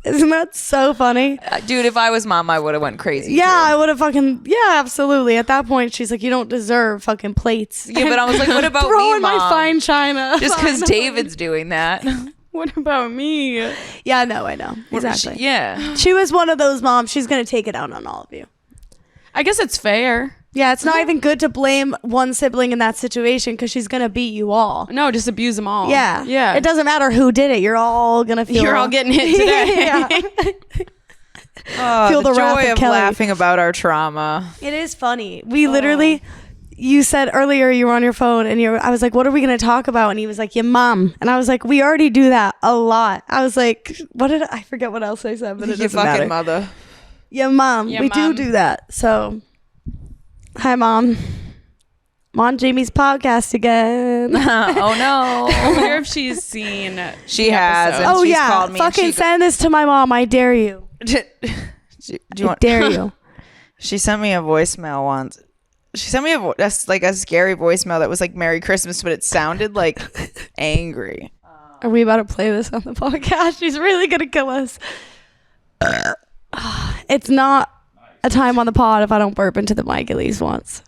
Isn't that so funny? Dude, if I was Mom, I would have went crazy. Yeah, too. I would have fucking, yeah, absolutely. At that point, she's like, you don't deserve fucking plates. Yeah, but I was like, what about me, throwing my Mom? fine china. Just because Fine. David's doing that. What about me? Yeah, no, I know. Exactly. Yeah. She was one of those moms. She's going to take it out on all of you. I guess it's fair. Yeah, it's not even good to blame one sibling in that situation because she's gonna beat you all. No, just abuse them all. Yeah, Yeah. It doesn't matter who did it. You're all gonna feel. You're all getting hit today. Yeah. Oh, Feel the the wrath joy of of Kelly. laughing about our trauma. It is funny. We literally, you said earlier you were on your phone and I was like, what are we going to talk about? And he was like, your mom. And I was like, we already do that a lot. I was like, I forget what else I said, but it Your doesn't fucking matter. mother. Your mom. Your we mom. do that. So, hi, Mom. I'm on Jamie's podcast again. Oh no. I wonder if she's seen. She the has, episode. and Oh, she's yeah. called me and Fucking she- send this to my mom. I dare you. Do you want? Dare you. She sent me a voicemail once. She sent me that's like a scary voicemail that was like Merry Christmas, but it sounded like angry. Are we about to play this on the podcast? She's really going to kill us. It's not a time on the pod if I don't burp into the mic at least once.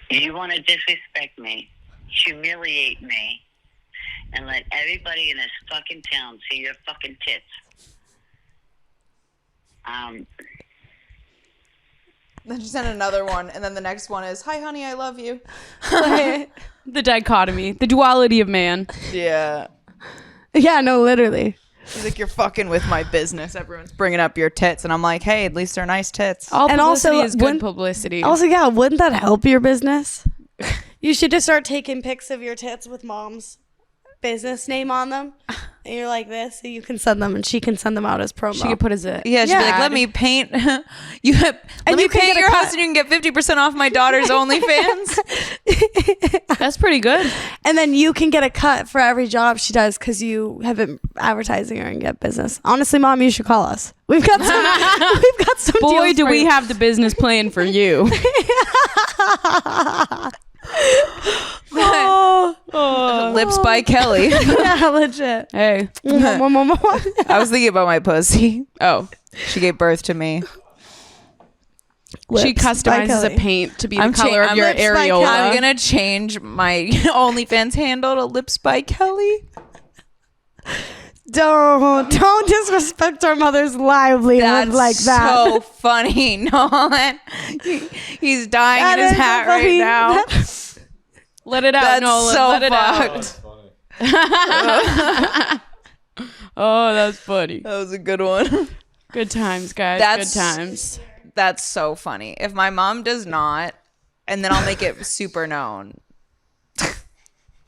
You want to disrespect me, humiliate me, and let everybody in this fucking town see your fucking tits. Then she sent another one, and then the next one is, "Hi, honey, I love you." The dichotomy, the duality of man. Yeah. Yeah, no, literally. She's like, "You're fucking with my business. Everyone's bringing up your tits," and I'm like, "Hey, at least they're nice tits." All And publicity also, is good wouldn't- publicity. Also, yeah, wouldn't that help your business? You should just start taking pics of your tits with Mom's business name on them. And you're like this, so you can send them and she can send them out as promo. she could put as a Yeah, she'd be like, Yeah. "Let me paint let me you can paint get a your cut. house, and you can get 50% off my daughter's OnlyFans." That's pretty good. And then you can get a cut for every job she does because you have been advertising her and get business. Honestly, Mom, you should call us. We've got some. We've got some. Boy, deals do for we you. have the business plan for you. Lips by Kelly. Yeah, legit. Hey. I was thinking about my pussy. Oh. She gave birth to me. She Lips by customizes a Kelly. paint to be the I'm color of I'm your Lips by areola. Kelly. I'm gonna change my OnlyFans handle to Lips by Kelly. Don't disrespect our mother's livelihood That's like that. so funny, Nolan. He's dying That in his is so hat right funny. now. Let it out, That's Nolan. so Let it fucked. out. Oh, that's funny. That was a good one. Good times, guys. That's- Good times. That's so funny. If my mom does not, and then I'll make it super known.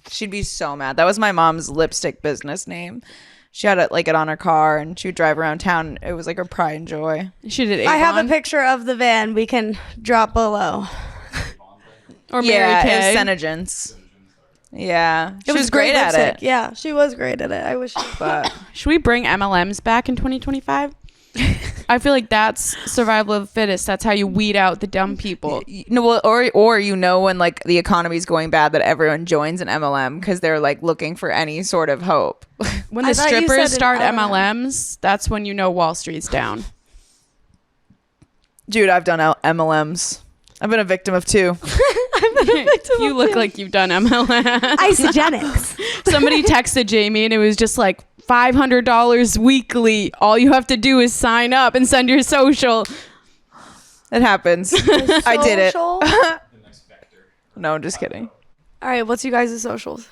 She'd be so mad. That was my mom's lipstick business name. She had it like it on her car, and she would drive around town. It was like her pride and joy. She did I have a Avon picture of the van we can drop below. or Mary Yeah, Kay. it was Senegence. Yeah, she It was great at lipstick. it. Yeah, she was great at it. I wish. But Should we bring MLMs back in 2025? I feel like that's survival of the fittest. That's how you weed out the dumb people. no, well, or you know when like the economy's going bad that everyone joins an MLM because they're like looking for any sort of hope. When I the thought you strippers said start an MLMs, that's when you know Wall Street's down. Dude, I've done MLMs. I've been a victim of two. You look like you've done MLM. Isogenics. Somebody texted Jamie and it was just like $500 weekly. All you have to do is sign up and send your social. It happens. I did it. Social? No, I'm just kidding. All right, what's you guys' socials?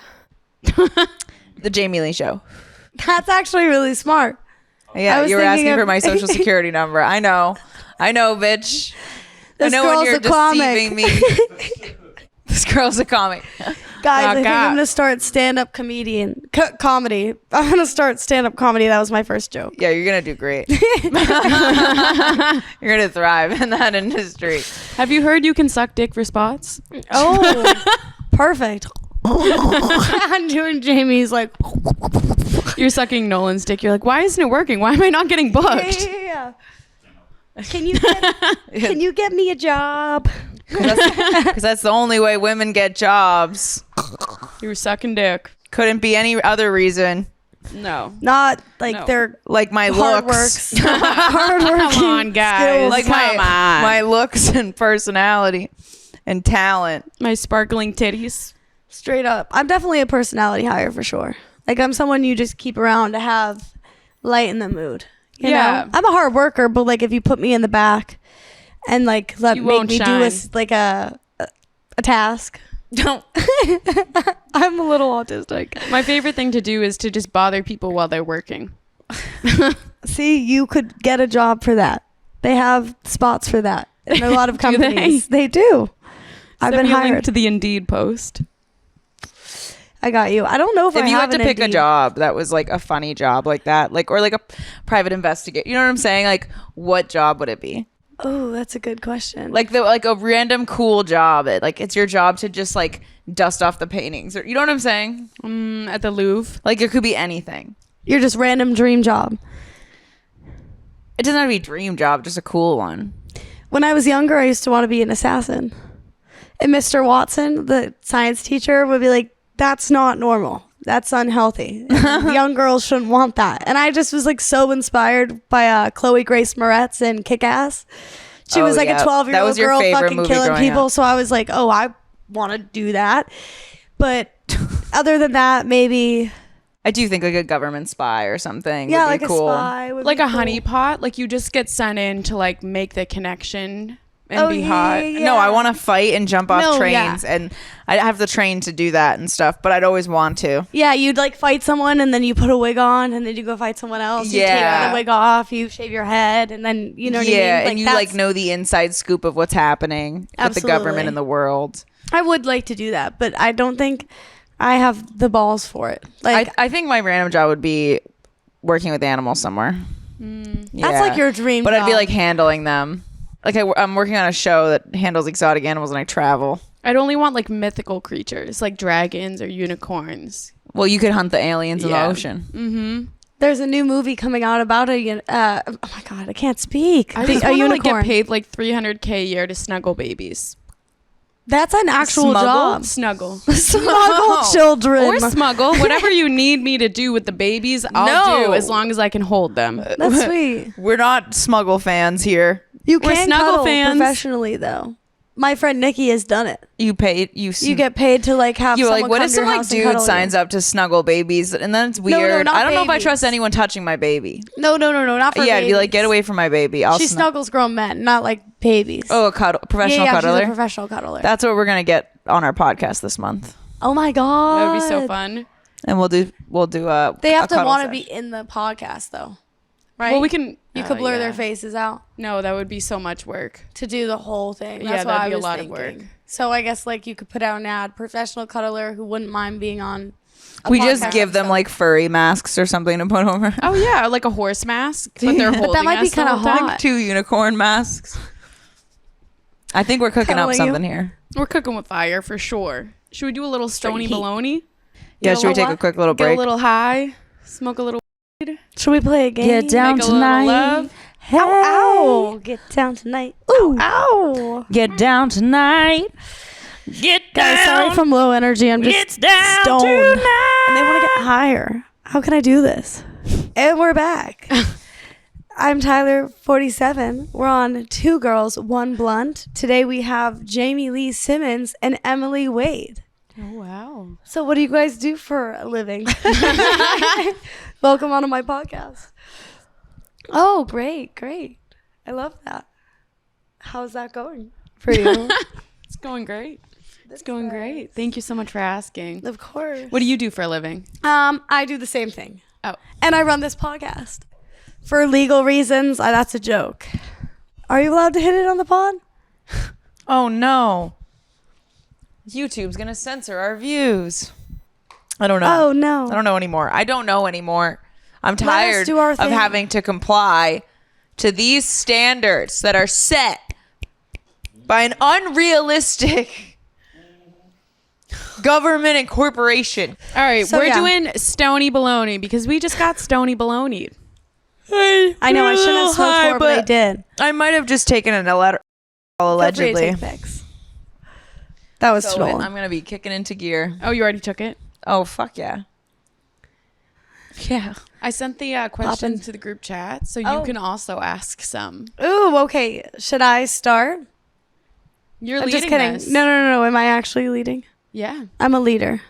The Jamie Lee Show. That's actually really smart. I Yeah, was you were thinking asking of- for my social security number. I know, bitch. This I know when girl's you're a comic. deceiving me. This girl's a comic. Guys, I think God. I'm gonna start stand-up comedy. I'm gonna start stand-up comedy. That was my first joke. Yeah, you're gonna do great. You're gonna thrive in that industry. Have you heard you can suck dick for spots? Oh, perfect. I'm doing Jamie's like. You're sucking Nolan's dick. You're like, why isn't it working? Why am I not getting booked? Yeah. Can you get me a job? Because that's the only way women get jobs. You were sucking dick. Couldn't be any other reason. No. Not like No. they're Like my hard looks. works. Hard working. Come on, guys. skills. Like Come on. my looks and personality and talent. My sparkling titties. Straight up. I'm definitely a personality hire for sure. Like I'm someone you just keep around to have light in the mood. You Yeah. know? I'm a hard worker, but like if you put me in the back and like You make won't me do shine. a a task. Don't. I'm a little autistic. My favorite thing to do is to just bother people while they're working. See, you could get a job for that. They have spots for that in a lot of Do they? companies. They do. I've Send been me a link hired. to the Indeed post. I got you. I don't know if If I you have had to an pick a Indeed. job that was like a funny job like that, like, or like a private investigator, you know what I'm saying? Like, what job would it be? Oh, that's a good question. Like like a random cool job. Like it's your job to just like dust off the paintings, or you know what I'm saying? At the Louvre. Like it could be anything. your just random dream job. It doesn't have to be a dream job, just a cool one. When I was younger, I used to want to be an assassin. And Mr. Watson, the science teacher, would be like, that's not normal. That's unhealthy. And young girls shouldn't want that. And I just was like so inspired by Chloe Grace Moretz in Kick-Ass. She Oh, was like yeah. a That 12-year-old was your girl favorite fucking movie killing growing people. up. So I was like, oh, I want to do that. But other than that, maybe, I do think like a government spy or something. yeah, would like be a cool. spy. Would Like be a cool. honeypot. Like you just get sent in to like make the connection and Oh, be yeah, hot. yeah, yeah. No, I want to fight and jump off No, trains, yeah. and I have the train to do that and stuff. But I'd always want to. Yeah, you'd like fight someone and then you put a wig on and then you go fight someone else. You Yeah. take the wig off, you shave your head, and then you know what Yeah, I mean? and you that's- like know the inside scoop of what's happening with the government Absolutely. and the world. I would like to do that, but I don't think I have the balls for it. Like I think my random job would be working with animals somewhere. that's like your dream. But I'd be job. like handling them. Like I'm working on a show that handles exotic animals, and I travel. I'd only want like mythical creatures like dragons or unicorns. Well, you could hunt the aliens in the Yeah. ocean. There's a new movie coming out about oh my god, I can't speak. I The- just a want to like unicorn. get paid like $300K a year to snuggle babies. That's an actual Smuggle? job. Snuggle. Smuggle children. Or smuggle. Whatever you need me to do with the babies, I'll No. do as long as I can hold them. That's sweet. We're not smuggle fans here. You We're can snuggle cuddle fans. professionally though. My friend Nikki has done it. You pay you. You get paid to like have You're someone like, what come if to your some like house and dude cuddle you. signs up to snuggle babies, and then it's weird. not I don't know if I babies. trust anyone touching my baby. No, not for Yeah, I'd be like, babies. get away from my baby. I'll She snuggles grown men, not like babies. Oh, a professional yeah, she's cuddler. a professional cuddler. That's what we're gonna get on our podcast this month, oh my god, That would be so fun. and we'll do They have a to cuddle want to sesh. be in the podcast though, right? Well, we can. You could blur yeah. their faces out No, that would be so much work. to do the whole thing. Yeah, That's what that'd I be a was lot of thinking. work. So I guess like you could put out an ad, professional cuddler who wouldn't mind being on. A We just podcast give them episode. like furry masks or something to put over. Oh yeah, like a horse mask, but they're holding. But that might be us the kinda whole time. hot. Like 2 unicorn masks. I think we're cooking up Cuddling something you. here. We're cooking with fire for sure. Should we do a little Stony heat. Baloney? Yeah, Get a should we little take a quick little Get break? a little high, smoke a little. Should we play a game? Get down Make a little tonight. love. Hey. Ow, ow. Get down tonight. Ooh, ow. Get down tonight. Get Guys, sorry if I'm low energy. I'm just down stoned. tonight. And they want to get higher. How can I do this? And we're back. I'm Tyler, 47. We're on Two Girls, One Blunt. Today we have Jaime Lee Simmons and Emily Wade. Oh wow. So what do you guys do for a living? Welcome onto my podcast. Oh, great. I love that. How's that going for you? It's going great. It's going great. Thank you so much for asking. Of course. What do you do for a living? I do the same thing. Oh, And I run this podcast. For legal reasons, that's a joke. Are you allowed to hit it on the pod? Oh no. YouTube's gonna censor our views. I don't know. Oh, no. I don't know anymore. I don't know anymore. I'm us tired do our of thing. having to comply to these standards that are set by an unrealistic government and corporation. all right. So, we're yeah. doing Stony Baloney because we just got Stony Baloney. I know, I shouldn't have smoked high, more, but I did. I might have just taken an Feel free to allegedly. take pics. That was So stolen. I'm gonna be kicking into gear. Oh, you already took it. Oh fuck yeah. Yeah. I sent the questions Poppin'. to the group chat, so you Oh. can also ask some. Ooh, okay. Should I start? You're I'm leading just kidding. this. No. Am I actually leading? Yeah. I'm a leader.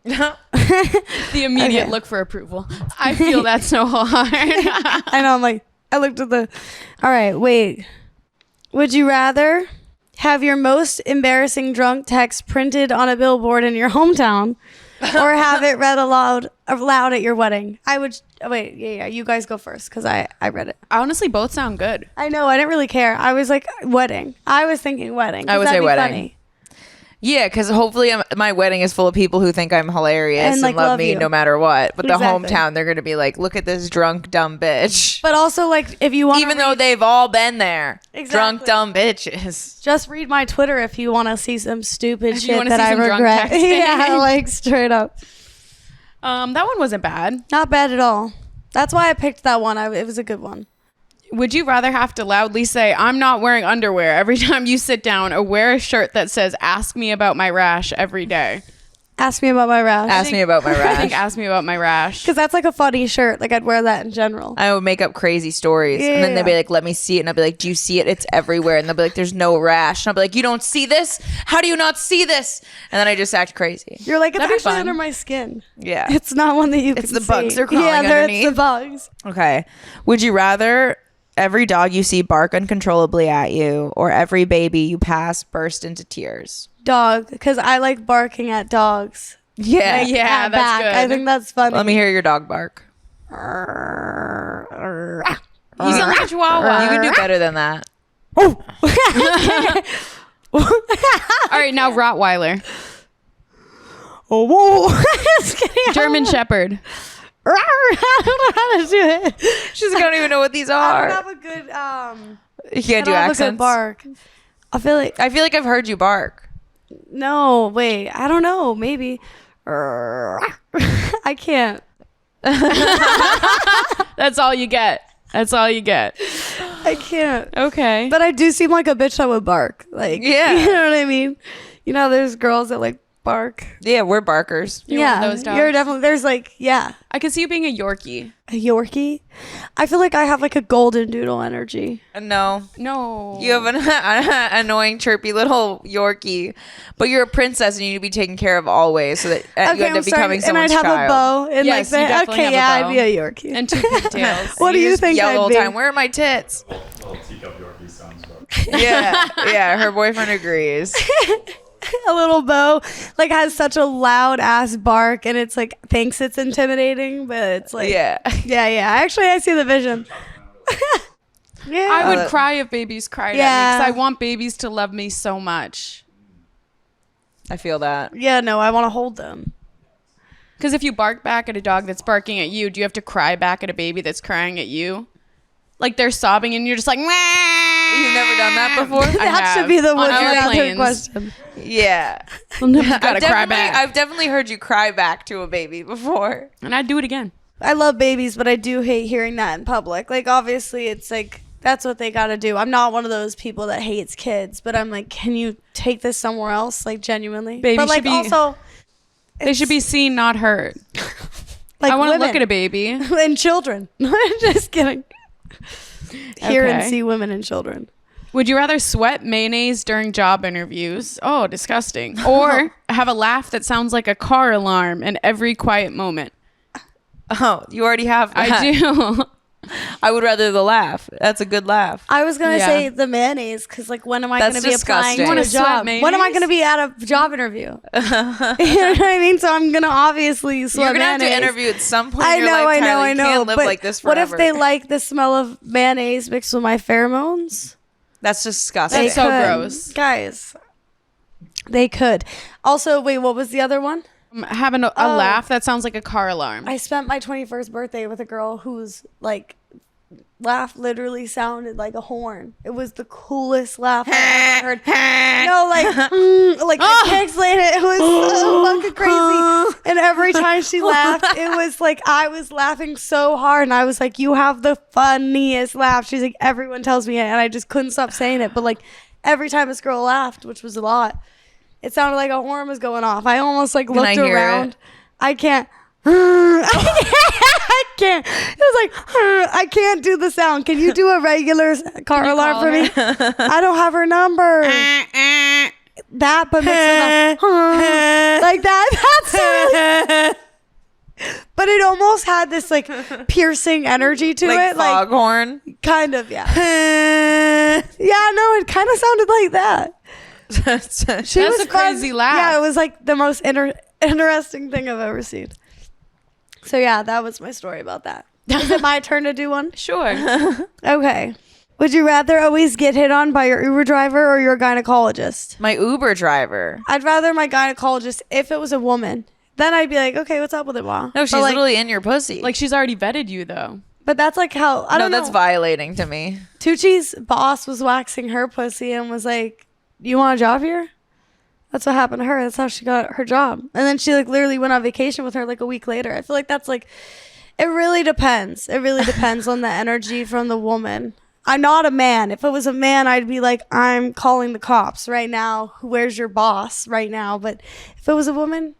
The immediate Okay. look for approval. I feel that so hard. I know. I'm like, I looked at the. All right, wait. Would you rather Have your most embarrassing drunk text printed on a billboard in your hometown, or have it read aloud at your wedding. I would wait. Yeah. You guys go first because I read it. Honestly, both sound good. I know. I didn't really care. I was like wedding. I was thinking wedding. I would that'd say be wedding. funny. Yeah, because hopefully my wedding is full of people who think I'm hilarious And, and, like, love love me you. no matter what. But Exactly. the hometown, they're going to be like, look at this drunk, dumb bitch. But also, like, if you want, Even though they've all been there. Exactly. Drunk, dumb bitches. just read my Twitter if you want to see some stupid If you shit wanna that see I some drunk regret. texting. Yeah, like straight up. That one wasn't bad. Not bad at all. That's why I picked that one. It was a good one. Would you rather have to loudly say, I'm not wearing underwear every time you sit down, or wear a shirt that says, ask me about my rash every day? Ask me about my rash. Ask me about my I think rash. ask me about my rash. Because that's like a funny shirt. Like, I'd wear that in general. I would make up crazy stories. And then Yeah. they'd be like, let me see it. And I'd be like, do you see it? It's everywhere. And they'll be like, there's no rash. And I'll be like, you don't see this? How do you not see this? And then I just act crazy. You're like, it's That'd be actually fun. under my skin. Yeah. It's not one that you It's can the bugs see. they're crawling Yeah, it's the underneath. bugs. Okay. Would you rather every dog you see bark uncontrollably at you, or every baby you pass burst into tears? Dog. Because I like barking at dogs. Yeah. Like, yeah, at that's back. good. I think that's funny. Let me hear your dog bark. You sound like a chihuahua. You can do better than that. All right, now Rottweiler. Oh, whoa. Just kidding. German Shepherd. I don't know how to do it. She's like, I don't even know what these I are. don't have a good You can't I do don't have a good accents. bark. I feel like I've heard you bark. no, wait. I don't know. Maybe I can't. That's all you get. That's all you get. I can't. Okay. But I do seem like a bitch that would bark. Like, Yeah. you know what I mean? You know, there's girls that like bark. Yeah, we're barkers. You're one of yeah, those dogs? you're definitely. There's like, yeah, I could see you being a Yorkie. a Yorkie. I feel like I have like a golden doodle energy. No. No. You have an annoying, chirpy little Yorkie, but you're a princess and you need to be taken care of always, so that you end up becoming and someone's I'd have child. a bow. And Yes, you like, definitely okay, have a yeah, bow. I'd be a Yorkie. And two pigtails. What do you just think yell the I'd whole be? time, where are my tits? Little teacup Yorkie sounds about. Yeah, her boyfriend agrees. A little bow, like has such a loud ass bark, and it's like thinks it's intimidating, but it's like Yeah. yeah. Actually, I see the vision. Yeah, I would cry if babies cried Yeah. at me because I want babies to love me so much. I feel that. yeah. No, I want to hold them. Because if you bark back at a dog that's barking at you, do you have to cry back at a baby that's crying at you? Like they're sobbing and you're just like, You've never done that before? That should be the On one answer airplanes. question. Yeah. Gotta cry back. I've definitely heard you cry back to a baby before. And I'd do it again. I love babies, but I do hate hearing that in public. Like, obviously, it's like that's what they got to do. I'm not one of those people that hates kids, but I'm like, can you take this somewhere else? Like, genuinely. Babies but like should be- also, They should be seen, not heard. like I want to women look at a baby. and children. Just kidding. Hear and Okay. see women and children. Would you rather sweat mayonnaise during job interviews? Oh, disgusting. Or have a laugh that sounds like a car alarm in every quiet moment? Oh, you already have that. I do. I would rather the laugh. That's a good laugh. I was gonna Yeah. say the mayonnaise because, like, when am I That's gonna be applying disgusting. to You a wanna sweat job? When am I mayonnaise? gonna be at a job interview? You know what I mean? So I'm gonna obviously sweat You're going to have to mayonnaise. interview at some point I in your know, life, I know, Tyler. I You know. can't live but like this what forever. if they like the smell of mayonnaise mixed with my pheromones? That's disgusting. That's so could. gross. Guys. They could. Also, wait, what was the other one? Having a Oh. laugh that sounds like a car alarm. I spent my 21st birthday with a girl whose like laugh literally sounded like a horn. It was the coolest laugh I ever heard. No, like I can't explain it. It was so fucking crazy. And every time she laughed, it was like I was laughing so hard, and I was like, "You have the funniest laugh." She's like, "Everyone tells me it," and I just couldn't stop saying it. But like every time this girl laughed, which was a lot, it sounded like a horn was going off. I almost like I looked hear around. it? I can't. I can't. It was like I can't do the sound. Can you do a regular car you alarm call for me? I don't have her number. That, but mixed with a like that. That's really. But it almost had this like piercing energy to like it, like foghorn. kind of, yeah. Yeah, no, it kind of sounded like that. She That's was a crazy fun. laugh. Yeah, it was like the most interesting thing I've ever seen. So yeah, that was my story about that. Is it my turn to do one? Sure. Okay. Would you rather always get hit on by your Uber driver or your gynecologist? My Uber driver. I'd rather my gynecologist if it was a woman. Then I'd be like, okay, what's up with it, Ma? No, she's But, like, literally in your pussy. Like she's already vetted you though. But that's like how I don't know. that's violating to me. Tucci's boss was waxing her pussy and was like, "You want a job here?" That's what happened to her. That's how she got her job. And then she like literally went on vacation with her like a week later. I feel like that's like, it really depends. It really depends on the energy from the woman. I'm not a man. If it was a man, I'd be like, I'm calling the cops right now. Where's your boss right now? But if it was a woman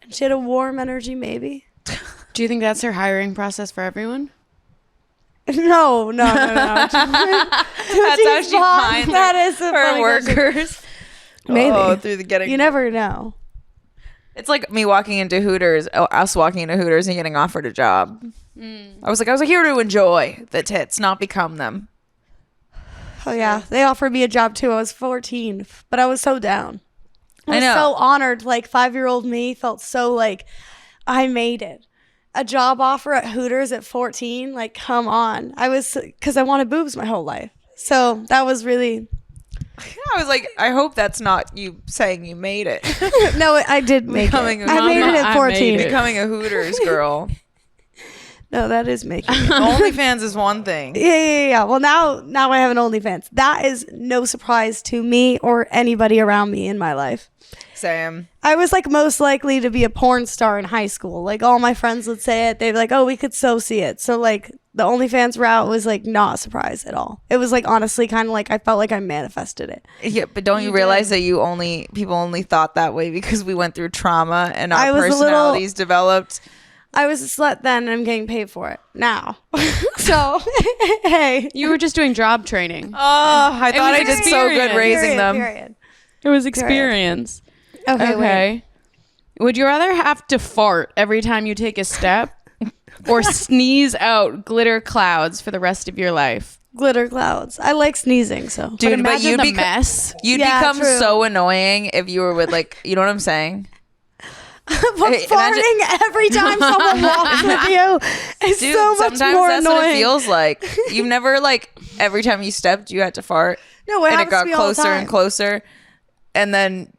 and she had a warm energy, maybe. Do you think that's her hiring process for everyone? No. That's how Tucci's she boss, finds that is a her funny question. workers. Maybe. Oh, through the getting. You never know. It's like me walking into Hooters, us walking into Hooters and getting offered a job. I was like here to enjoy the tits, not become them. Oh yeah, they offered me a job too. I was 14, but I was so down. I was know. so honored. Like 5-year-old me felt so like I made it. A job offer at Hooters at 14, like come on. I was because I wanted boobs my whole life. So that was really I was like, I hope that's not you saying you made it. no. I did make it. Becoming a I made it mama, at I 14. made it. Becoming a Hooters girl. No, that is making it. OnlyFans is one thing. Yeah. Well, now I have an OnlyFans. That is no surprise to me or anybody around me in my life. Same. I was like most likely to be a porn star in high school. Like all my friends would say it. They'd be like, "Oh, we could so see it." So like the OnlyFans route was like not a surprise at all. It was like honestly kind of like I felt like I manifested it. Yeah, but don't you realize that people only thought that way because we went through trauma and I our was a little- personalities developed. I was a slut then and I'm getting paid for it now. So, hey. You were just doing job training. Oh, I thought I was did so good experience. raising them. Period. It was experience. Okay. Wait. Would you rather have to fart every time you take a step or sneeze out glitter clouds for the rest of your life? Glitter clouds. I like sneezing, so. Dude, but imagine you'd the mess. You'd Yeah, become true. so annoying if you were with like, you know what I'm saying? But Hey, farting every time someone walks with you is Dude, so much sometimes more that's annoying. what it feels like. You've never like every time you stepped, you had to fart, No, it and it happens got to me all the closer and time. closer, and then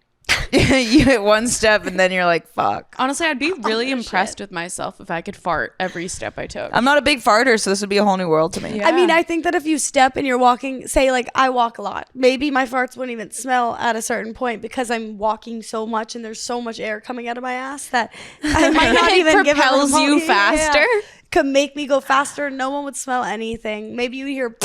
you hit one step, and then you're like, "Fuck." Honestly, I'd be really impressed with myself if I could fart every step I took. I'm not a big farter, so this would be a whole new world to me. Yeah. I mean, I think that if you step and you're walking, say like I walk a lot, maybe my farts wouldn't even smell at a certain point because I'm walking so much and there's so much air coming out of my ass that I might not It even give propels a you yeah. faster? Could make me go faster. No one would smell anything. Maybe you hear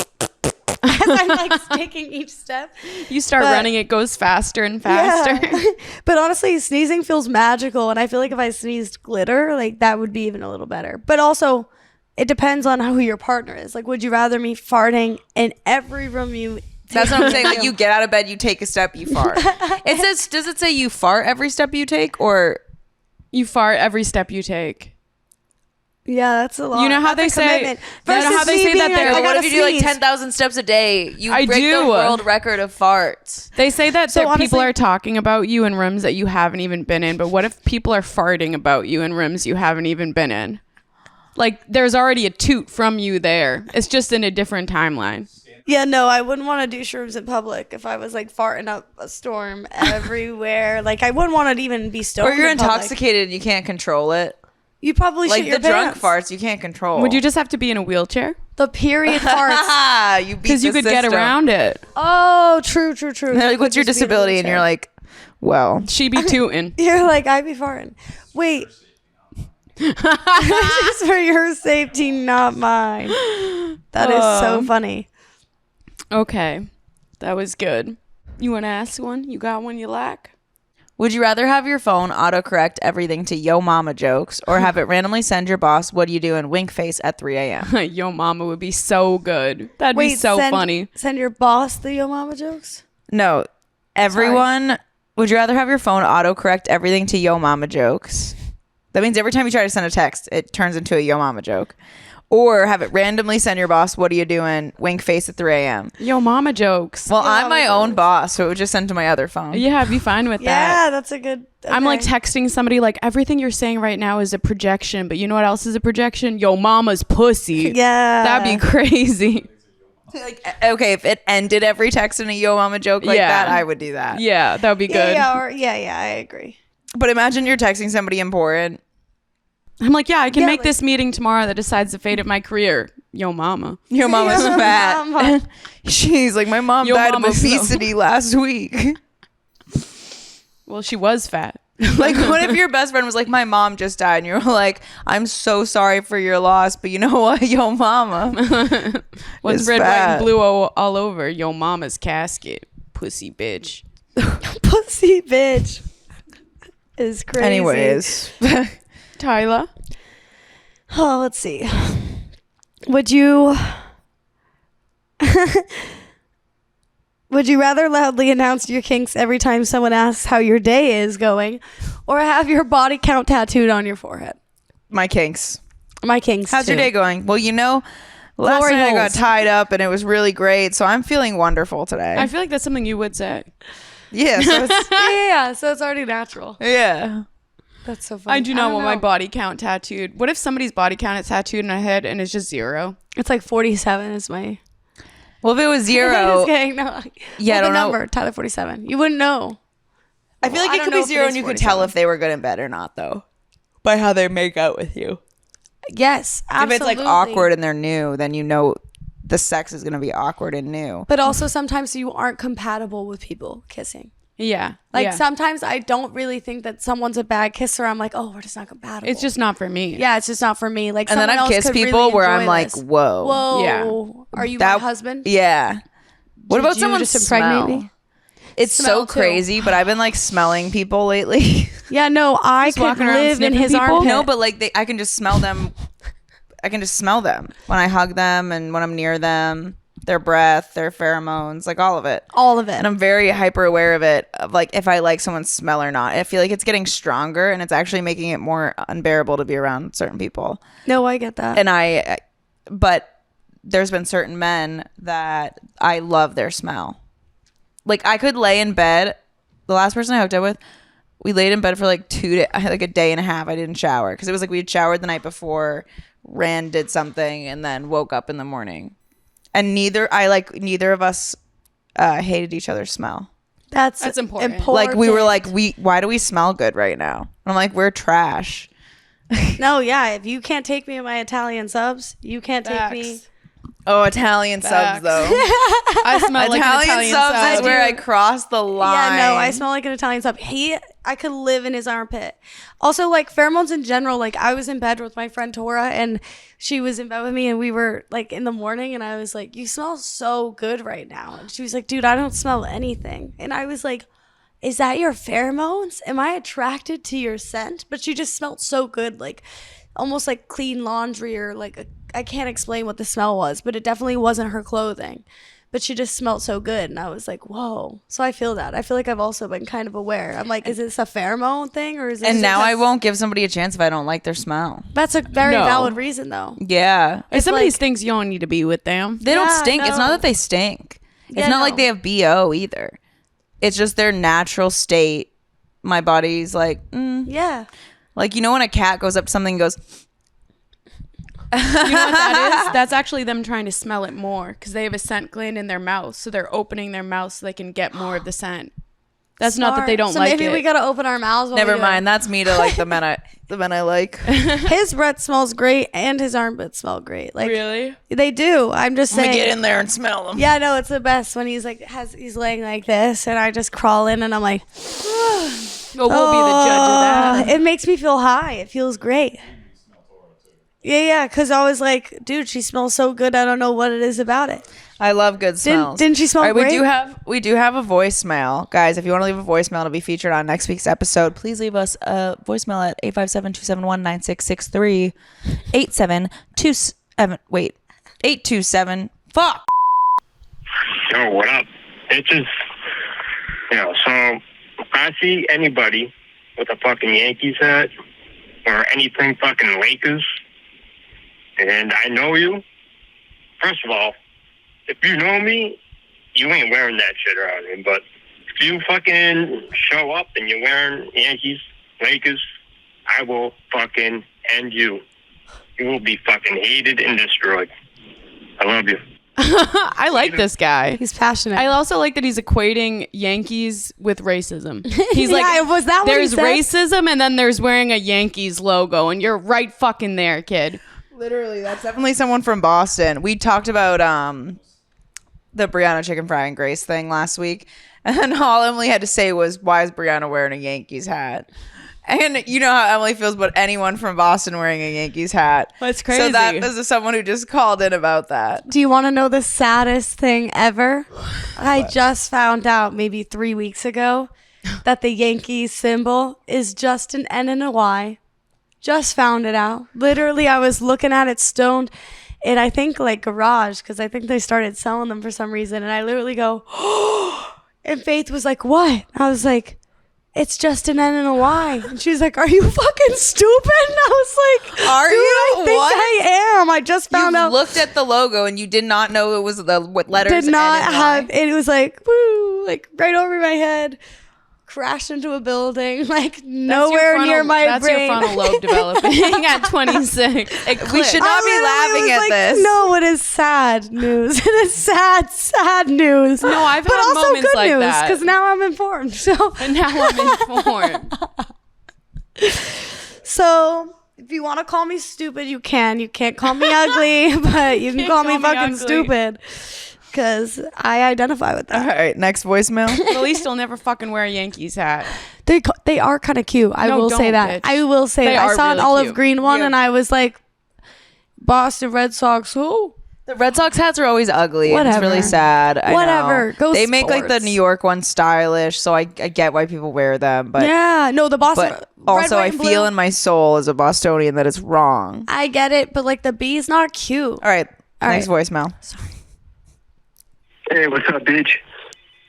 as I'm like taking each step. You start But- running, it goes faster and faster. Yeah. But honestly, sneezing feels magical, and I feel like if I sneezed glitter, like that would be even a little better. But also, it depends on who your partner is. Like, would you rather me farting in every room you? That's what I'm saying. Like, you get out of bed, you take a step, you fart. It says, does it say you fart every step you take, or You fart every step you take. Yeah, that's a lot. You know how That's they a say- commitment. you know Versus how they me say being that like, they're- I what gotta if you do like sneeze. 10,000 steps a day? You I break do. the world record of farts. They say that So people honestly- are talking about you in rooms that you haven't even been in, but what if people are farting about you in rooms you haven't even been in? Like, there's already a toot from you there. It's just in a different timeline. Yeah, no, I wouldn't want to do shrooms in public if I was like farting up a storm everywhere. Like, I wouldn't want to even be stoned. Or you're in public. intoxicated and you can't control it. You probably Like shit your the drunk pants. farts, you can't control. Would you just have to be in a wheelchair? The period farts. Ah, you beat Because you the could get system. around it. Oh, true. And they're like, what's your Just be in a disability? And you're wheelchair. like, well, She be tootin'. You're like, I be farting. Wait. This is for your safety, not mine. That is so funny. Okay. That was good. You want to ask one? You got one you like? would you rather have your phone autocorrect everything to yo mama jokes or have it randomly send your boss what do you do in wink face at 3 a.m.? Yo mama would be so good. That'd be so funny. Send your boss the Yo Mama jokes? No, everyone, would you rather have your phone autocorrect everything to yo mama jokes? That means every time you try to send a text, it turns into a yo mama joke. Or have it randomly send your boss, what are you doing? Wink face at 3 a.m. Yo mama jokes. Well, I'm my own boss, so it would just send to my other phone. Yeah, I'd be fine with that. Yeah, that's a good. I'm like okay. texting somebody like everything you're saying right now is a projection, but you know what else is a projection? Yo mama's pussy. Yeah. That'd be crazy. Like, okay, if it ended every text in a yo mama joke like Yeah. that, I would do that. Yeah, that would be good. Yeah, I agree. But imagine you're texting somebody important. I'm like, yeah, I can Yeah, make like- this meeting tomorrow that decides the fate of my career. Yo mama. Your mama's Your fat. mama. She's like, my mom Yo died of mama's so- obesity last week. Well, she was fat. Like, what if your best friend was like, my mom just died, and you're like, I'm so sorry for your loss, but you know what? Yo mama. What's is red, white, fat. and blue all over? Yo mama's casket. Pussy bitch. Pussy bitch is crazy. Anyways. Tyler. Oh, let's see. Would you rather loudly announce your kinks every time someone asks how your day is going, or have your body count tattooed on your forehead? My kinks. My kinks. How's your too. day going? Well, you know, last Glory night I got holes. tied up and it was really great, so I'm feeling wonderful today. I feel like that's something you would say. Yeah, so it's, Yeah, so it's already natural. yeah. That's so funny. I do not don't want my know. body count tattooed. What if somebody's body count is tattooed in a head and it's just 0? It's like 47 is my. Well, if it was Just 0, kidding. No. Yeah, Well, I the don't know. number, Tyler 47. You wouldn't know. I feel like I it don't could know be if it 0 is and you could tell 47. if they were good in bed or not, though, by how they make out with you. Yes, absolutely. If it's like awkward and they're new, then you know the sex is going to be awkward and new. But also sometimes you aren't compatible with people kissing. Yeah. Like yeah. sometimes I don't really think that someone's a bad kisser. I'm like, oh, we're just not compatible. It's just not for me. yeah, it's just not for me. Like, And then someone I've else kissed could people really where enjoy I'm like, this. whoa. Whoa, Yeah. Are you That- my husband? Yeah. What Did about you someone just impregnate smell? me? It's Smell so too. crazy, but I've been like smelling people lately. Yeah, no, I Just could walking around live in sniffing his people? armpit. No, but like I can just smell them. I can just smell them when I hug them and when I'm near them. Their breath, their pheromones, like all of it. all of it. And I'm very hyper aware of it, of like if I like someone's smell or not. I feel like it's getting stronger and it's actually making it more unbearable to be around certain people. No, I get that. And but there's been certain men that I love their smell. Like I could lay in bed. The last person I hooked up with, we laid in bed for like like a day and a half. I didn't shower because it was like we had showered the night before, ran, did something, and then woke up in the morning. And neither of us hated each other's smell. That's important. Like we were like, why do we smell good right now? And I'm like, we're trash. No, yeah. If you can't take me in my Italian subs, you can't take me. Facts. Oh, Italian Facts. subs though. I smell like an Italian subs sub. is where I cross the line. Yeah, no, I smell like an Italian sub. I could live in his armpit. Also, like pheromones in general. Like I was in bed with my friend Tora, and she was in bed with me, and we were like in the morning, and I was like, "You smell so good right now," and she was like, "Dude, I don't smell anything," and I was like, "Is that your pheromones? Am I attracted to your scent?" But she just smelled so good, like almost like clean laundry or like I can't explain what the smell was, but it definitely wasn't her clothing. But she just smelled so good, and I was like, "Whoa!" So I feel that. I feel like I've also been kind of aware. I'm like, "Is this a pheromone thing, or is this?" And now just- I won't give somebody a chance if I don't like their smell. That's a very No. valid reason, though. Yeah. If some of these like- things you don't need to be with them. They don't Yeah, stink. It's not no. that they stink. It's Yeah, not like no. they have BO either. It's just their natural state. My body's like, Yeah. like, you know, when a cat goes up to something and goes, You know what that is? That's actually them trying to smell it more because they have a scent gland in their mouth, so they're opening their mouth so they can get more of the scent. That's not that they don't so like maybe it. we gotta open our mouths. While we never do it. mind. That's me to like the men I like. His breath smells great, and his armpits smell great. Like Really? they do. I'm just Let me saying. get in there and smell them. Yeah, no, it's the best when he's like he's laying like this, and I just crawl in, and I'm like, Well, we'll be the judge of that. It makes me feel high. It feels great. Yeah, because I was like, dude, she smells so good. I don't know what it is about it. I love good smells. Didn't she smell All right, great? we do have a voicemail. Guys, if you want to leave a voicemail to be featured on next week's episode, please leave us a voicemail at 857-271-9663. 827 fuck. Yo, what up, bitches? So if I see anybody with a fucking Yankees hat or anything fucking Lakers, and I know you. First of all, if you know me, you ain't wearing that shit around me. But if you fucking show up and you're wearing Yankees, Lakers, I will fucking end you. You will be fucking hated and destroyed. I love you. I like this guy. He's passionate. I also like that he's equating Yankees with racism. He's like, Yeah, was that what he there's said? racism and then there's wearing a Yankees logo, and you're right fucking there, kid. Literally, that's definitely someone from Boston. We talked about the Brianna chicken fry and Grace thing last week, and all Emily had to say was, "Why is Brianna wearing a Yankees hat?" And you know how Emily feels about anyone from Boston wearing a Yankees hat. That's crazy. So that is someone who just called in about that. Do you want to know the saddest thing ever? I just found out maybe 3 weeks ago that the Yankees symbol is just an N and a Y. Just found it out. Literally, I was looking at it stoned in, I think, like Garage, because I think they started selling them for some reason. And I literally go, oh, and Faith was like, what? I was like, it's just an N and a Y. And she was like, are you fucking stupid? And I was like, Are dude, you? I think What? I am. I just found You out. looked at the logo and you did not know it was the what letters. Did not N and have, Y? it was like, woo, like right over my head. Crashed into a building, like nowhere near my that's brain. your frontal lobe developing at 26. We should not be laughing at this. No, it is sad news. It is sad news. No, I've but had also moments good like news that. because now I'm informed. So, And now I'm informed. so if you want to call me stupid, you can. You can't call me ugly, but you can Can't call me call me fucking ugly. stupid because I identify with All that. right, next voicemail. At least he'll never fucking wear a Yankees hat. They are kind of cute. I No, will say don't, that. bitch. I will say They that. I are saw an really olive cute. green one Yeah. and I was like, Boston Red Sox. Oh, The Red Sox hats are always ugly. And Whatever. it's really sad. I Whatever. know. Go They make like the sports. New York ones stylish, so I get why people wear them. But yeah. No, the Boston. but also red, white, I and feel blue. in my soul as a Bostonian that it's wrong. I get it, but like the B is not cute. All right, All next voicemail. Hey, what's up, bitch?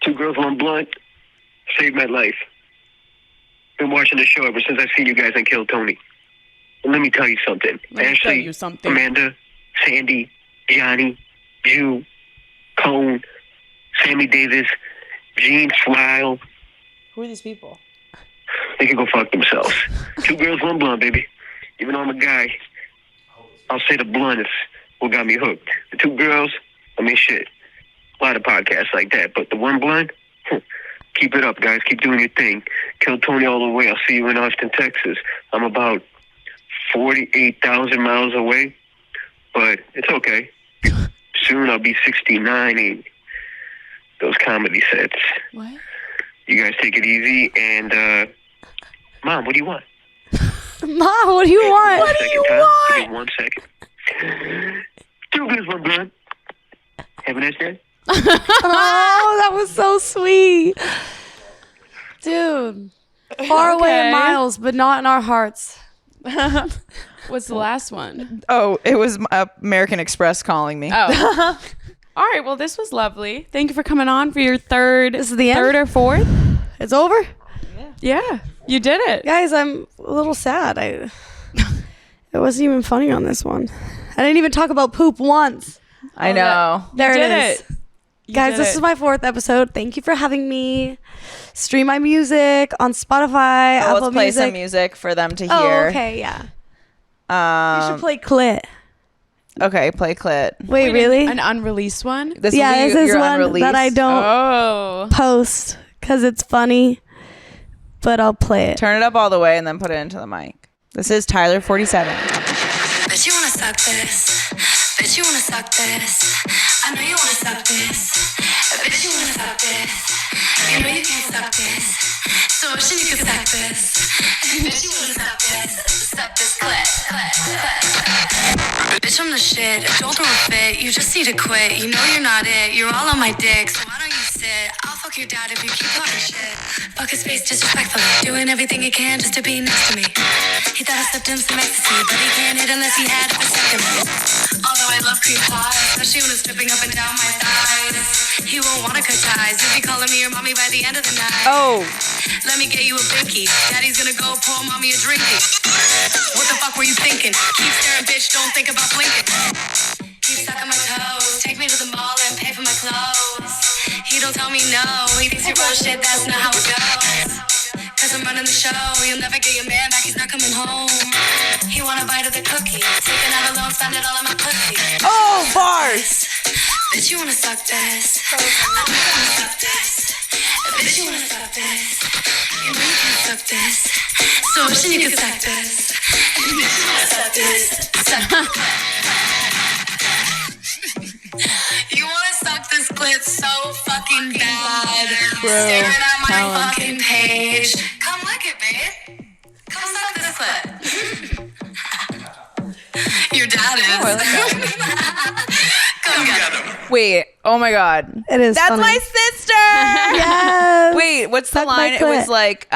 2 girls, 1 blunt. Saved my life. Been watching the show ever since I've seen you guys on Kill Tony. And let me tell you something. Let me Ashley, tell you something. Amanda, Sandy, Johnny, Jew, Cone, Sammy Davis, Gene Smile. Who are these people? They can go fuck themselves. 2 girls, 1 blunt, baby. Even though I'm a guy, I'll say the blunt is what got me hooked. The 2 girls, I mean, shit. A lot of podcasts like that, but the 1 blunt, keep it up, guys. Keep doing your thing. Kill Tony all the way. I'll see you in Austin, Texas. I'm about 48,000 miles away, but it's okay. Soon I'll be 69 in those comedy sets. What? You guys take it easy, and Mom, what do you want? Mom, what do you want? What do you want? Give me 1 second. 2 girls, 1 blunt. Have a nice day. Oh, that was so sweet. Dude. Far away in Okay. miles, but not in our hearts. What's the last one? Oh, it was American Express calling me. Oh. All right. Well, this was lovely. Thank you for coming on for your third. This is the end? third or fourth. It's over? Yeah, you did it. Guys, I'm a little sad. It wasn't even funny on this one. I didn't even talk about poop once. I know. There You it did is. it. You Guys, did this it. is my 4th episode. Thank you for having me. Stream my music on Spotify, Oh, Apple let's play Music. some music for them to Oh, hear. okay, yeah. You should play Clit. Okay, play Clit. Wait, really? An unreleased one? This Yeah, will be this is your one unreleased. that I don't Oh. post because it's funny, but I'll play it. Turn it up all the way and then put it into the mic. This is Tyler 47. Bet you wanna suck this. Bet you wanna suck this. I know you wanna suck this. Bet you wanna suck this. You know you can't suck this. So wish you could suck this. Bet you wanna suck this. Suck this clit, clit, clit. Bitch, I'm the shit. Don't throw a fit. You just need to quit. You know you're not it. You're all on my dick. So why don't you sit? I'll fuck your dad if you keep talking shit. Fuck his face disrespectfully. Doing everything he can just to be next to me. He thought I slipped him some ecstasy, but he can't hit unless he had a vasectomy. Although I love cream pie, especially when it's dripping up and down my thighs. He won't wanna cut ties. You'll be calling me your mommy by the end of the night. Oh, Let me get you a binky. Daddy's gonna go pour mommy a drinky. What the fuck were you thinking? Keep staring, bitch. Don't think about blinking. tell me no. He thinks you're bullshit, that's not how it goes. Cause I'm running the show, you'll never get your man back, he's not coming home. He want a bite of the cookie, taking out a loan, spend it all on my pussy. Oh, bars. Bitch, you wanna suck this. I know you wanna suck this. Bitch, you wanna suck this. You know you can suck this. So wish you could suck this. Bitch, you wanna suck this. Suck. You wanna suck this clit so fucking bad. Staring at my fucking page. Come lick it, babe. Come suck this clit. Your dad is. Come get him. Wait. Oh my God. It is That's funny. my sister. Yes. Wait, what's the Suck my line? It was clit. like,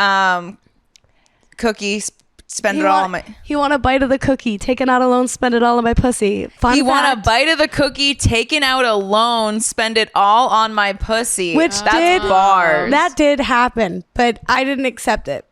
cookie, spend it all on my. He want a bite of the cookie, taken out alone, spend it all on my pussy. Fun You want a fact, bite of the cookie, taken out alone, spend it all on my pussy. Which That's did bars. That did happen, but I didn't accept it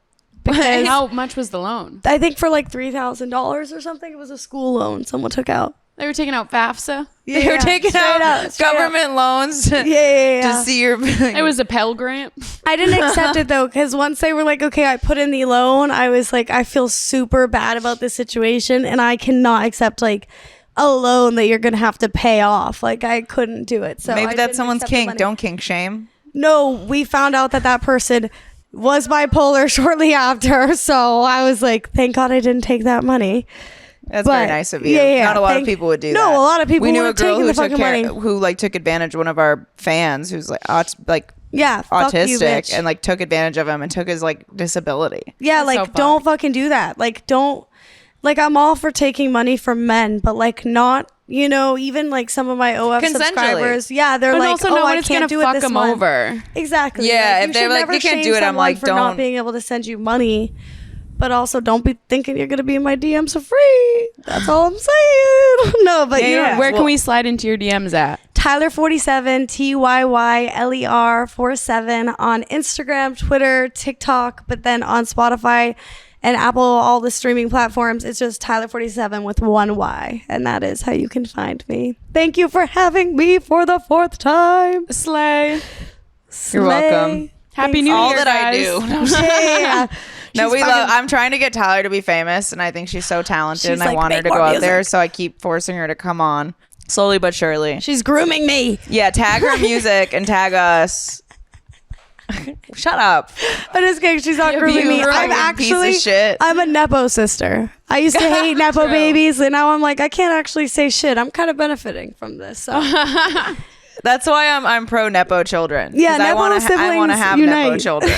because How much was the loan? I think for like $3,000 or something. It was a school loan someone took out. They were taking out FAFSA. They were taking straight out up, straight up. government loans to, Yeah. to see your. It was a Pell Grant. I didn't accept it though, because once they were like, okay, I put in the loan, I was like, I feel super bad about this situation, and I cannot accept like a loan that you're gonna have to pay off. Like I couldn't do it. So I Maybe that's didn't someone's accept the kink. money. Don't kink shame. No, we found out that person was bipolar shortly after, so I was like, thank God I didn't take that money. That's But- very nice of you. yeah, Not a lot of thank- people would do No, that. a lot of people We knew a would've girl taken who the took fucking care, money. who like took advantage of one of our fans who's like Yeah, fuck you, autistic bitch. and like took advantage of him and took his like disability. Yeah, That's like so don't fucked. fucking do that. Like don't like I'm all for taking money from men, but like not, you know, even like some of my OF Consensually. subscribers. Yeah, they're And like, also oh, no I one is can't gonna do it fuck this them month. over. Exactly. Yeah, Like, if they're should like, never you can't shame do it, I'm someone like, for not don't- being able to send you money. But also, don't be thinking you're gonna be in my DMs for free. That's all I'm saying. No, but you know, Where can we slide into your DMs at? Tyler47 TYYLER47 on Instagram, Twitter, TikTok, but then on Spotify and Apple, all the streaming platforms, it's just Tyler47 with one Y, and that is how you can find me. Thank you for having me for the 4th time. Slay. You're welcome. Happy New All Year, that I guys. do. Yeah. No, She's we fucking- love. I'm trying to get Tyler to be famous, and I think she's so talented, She's and I like, want her "Make to go more out there. music." So I keep forcing her to come on, slowly but surely. She's grooming me. Yeah, tag her music and tag us. Shut up. I'm just kidding. She's not grooming me. I'm fucking piece of actually, shit. I'm a Nepo sister. I used to hate Nepo babies, and now I'm like, I can't actually say shit. I'm kind of benefiting from this. So. That's why I'm pro nepo children. Yeah, 'Cause I Nepo wanna I want to siblings have nepo unite. children,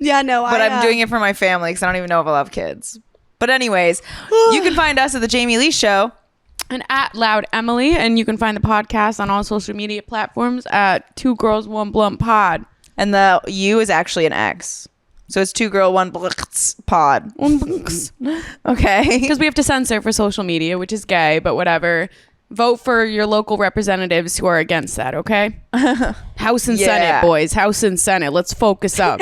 Yeah, no, but I'm doing it for my family because I don't even know if I'll have kids. But anyways, you can find us at the Jamie Lee Show. And at Loud Emily, and you can find the podcast on all social media platforms at 2 Girls 1 Blunt Pod. And the U is actually an X. So it's 2 girl 1 blitz pod. Okay. Because we have to censor for social media, which is gay, but whatever. Vote for your local representatives who are against that, okay? House and Yeah. Senate, boys. House and Senate. Let's focus up.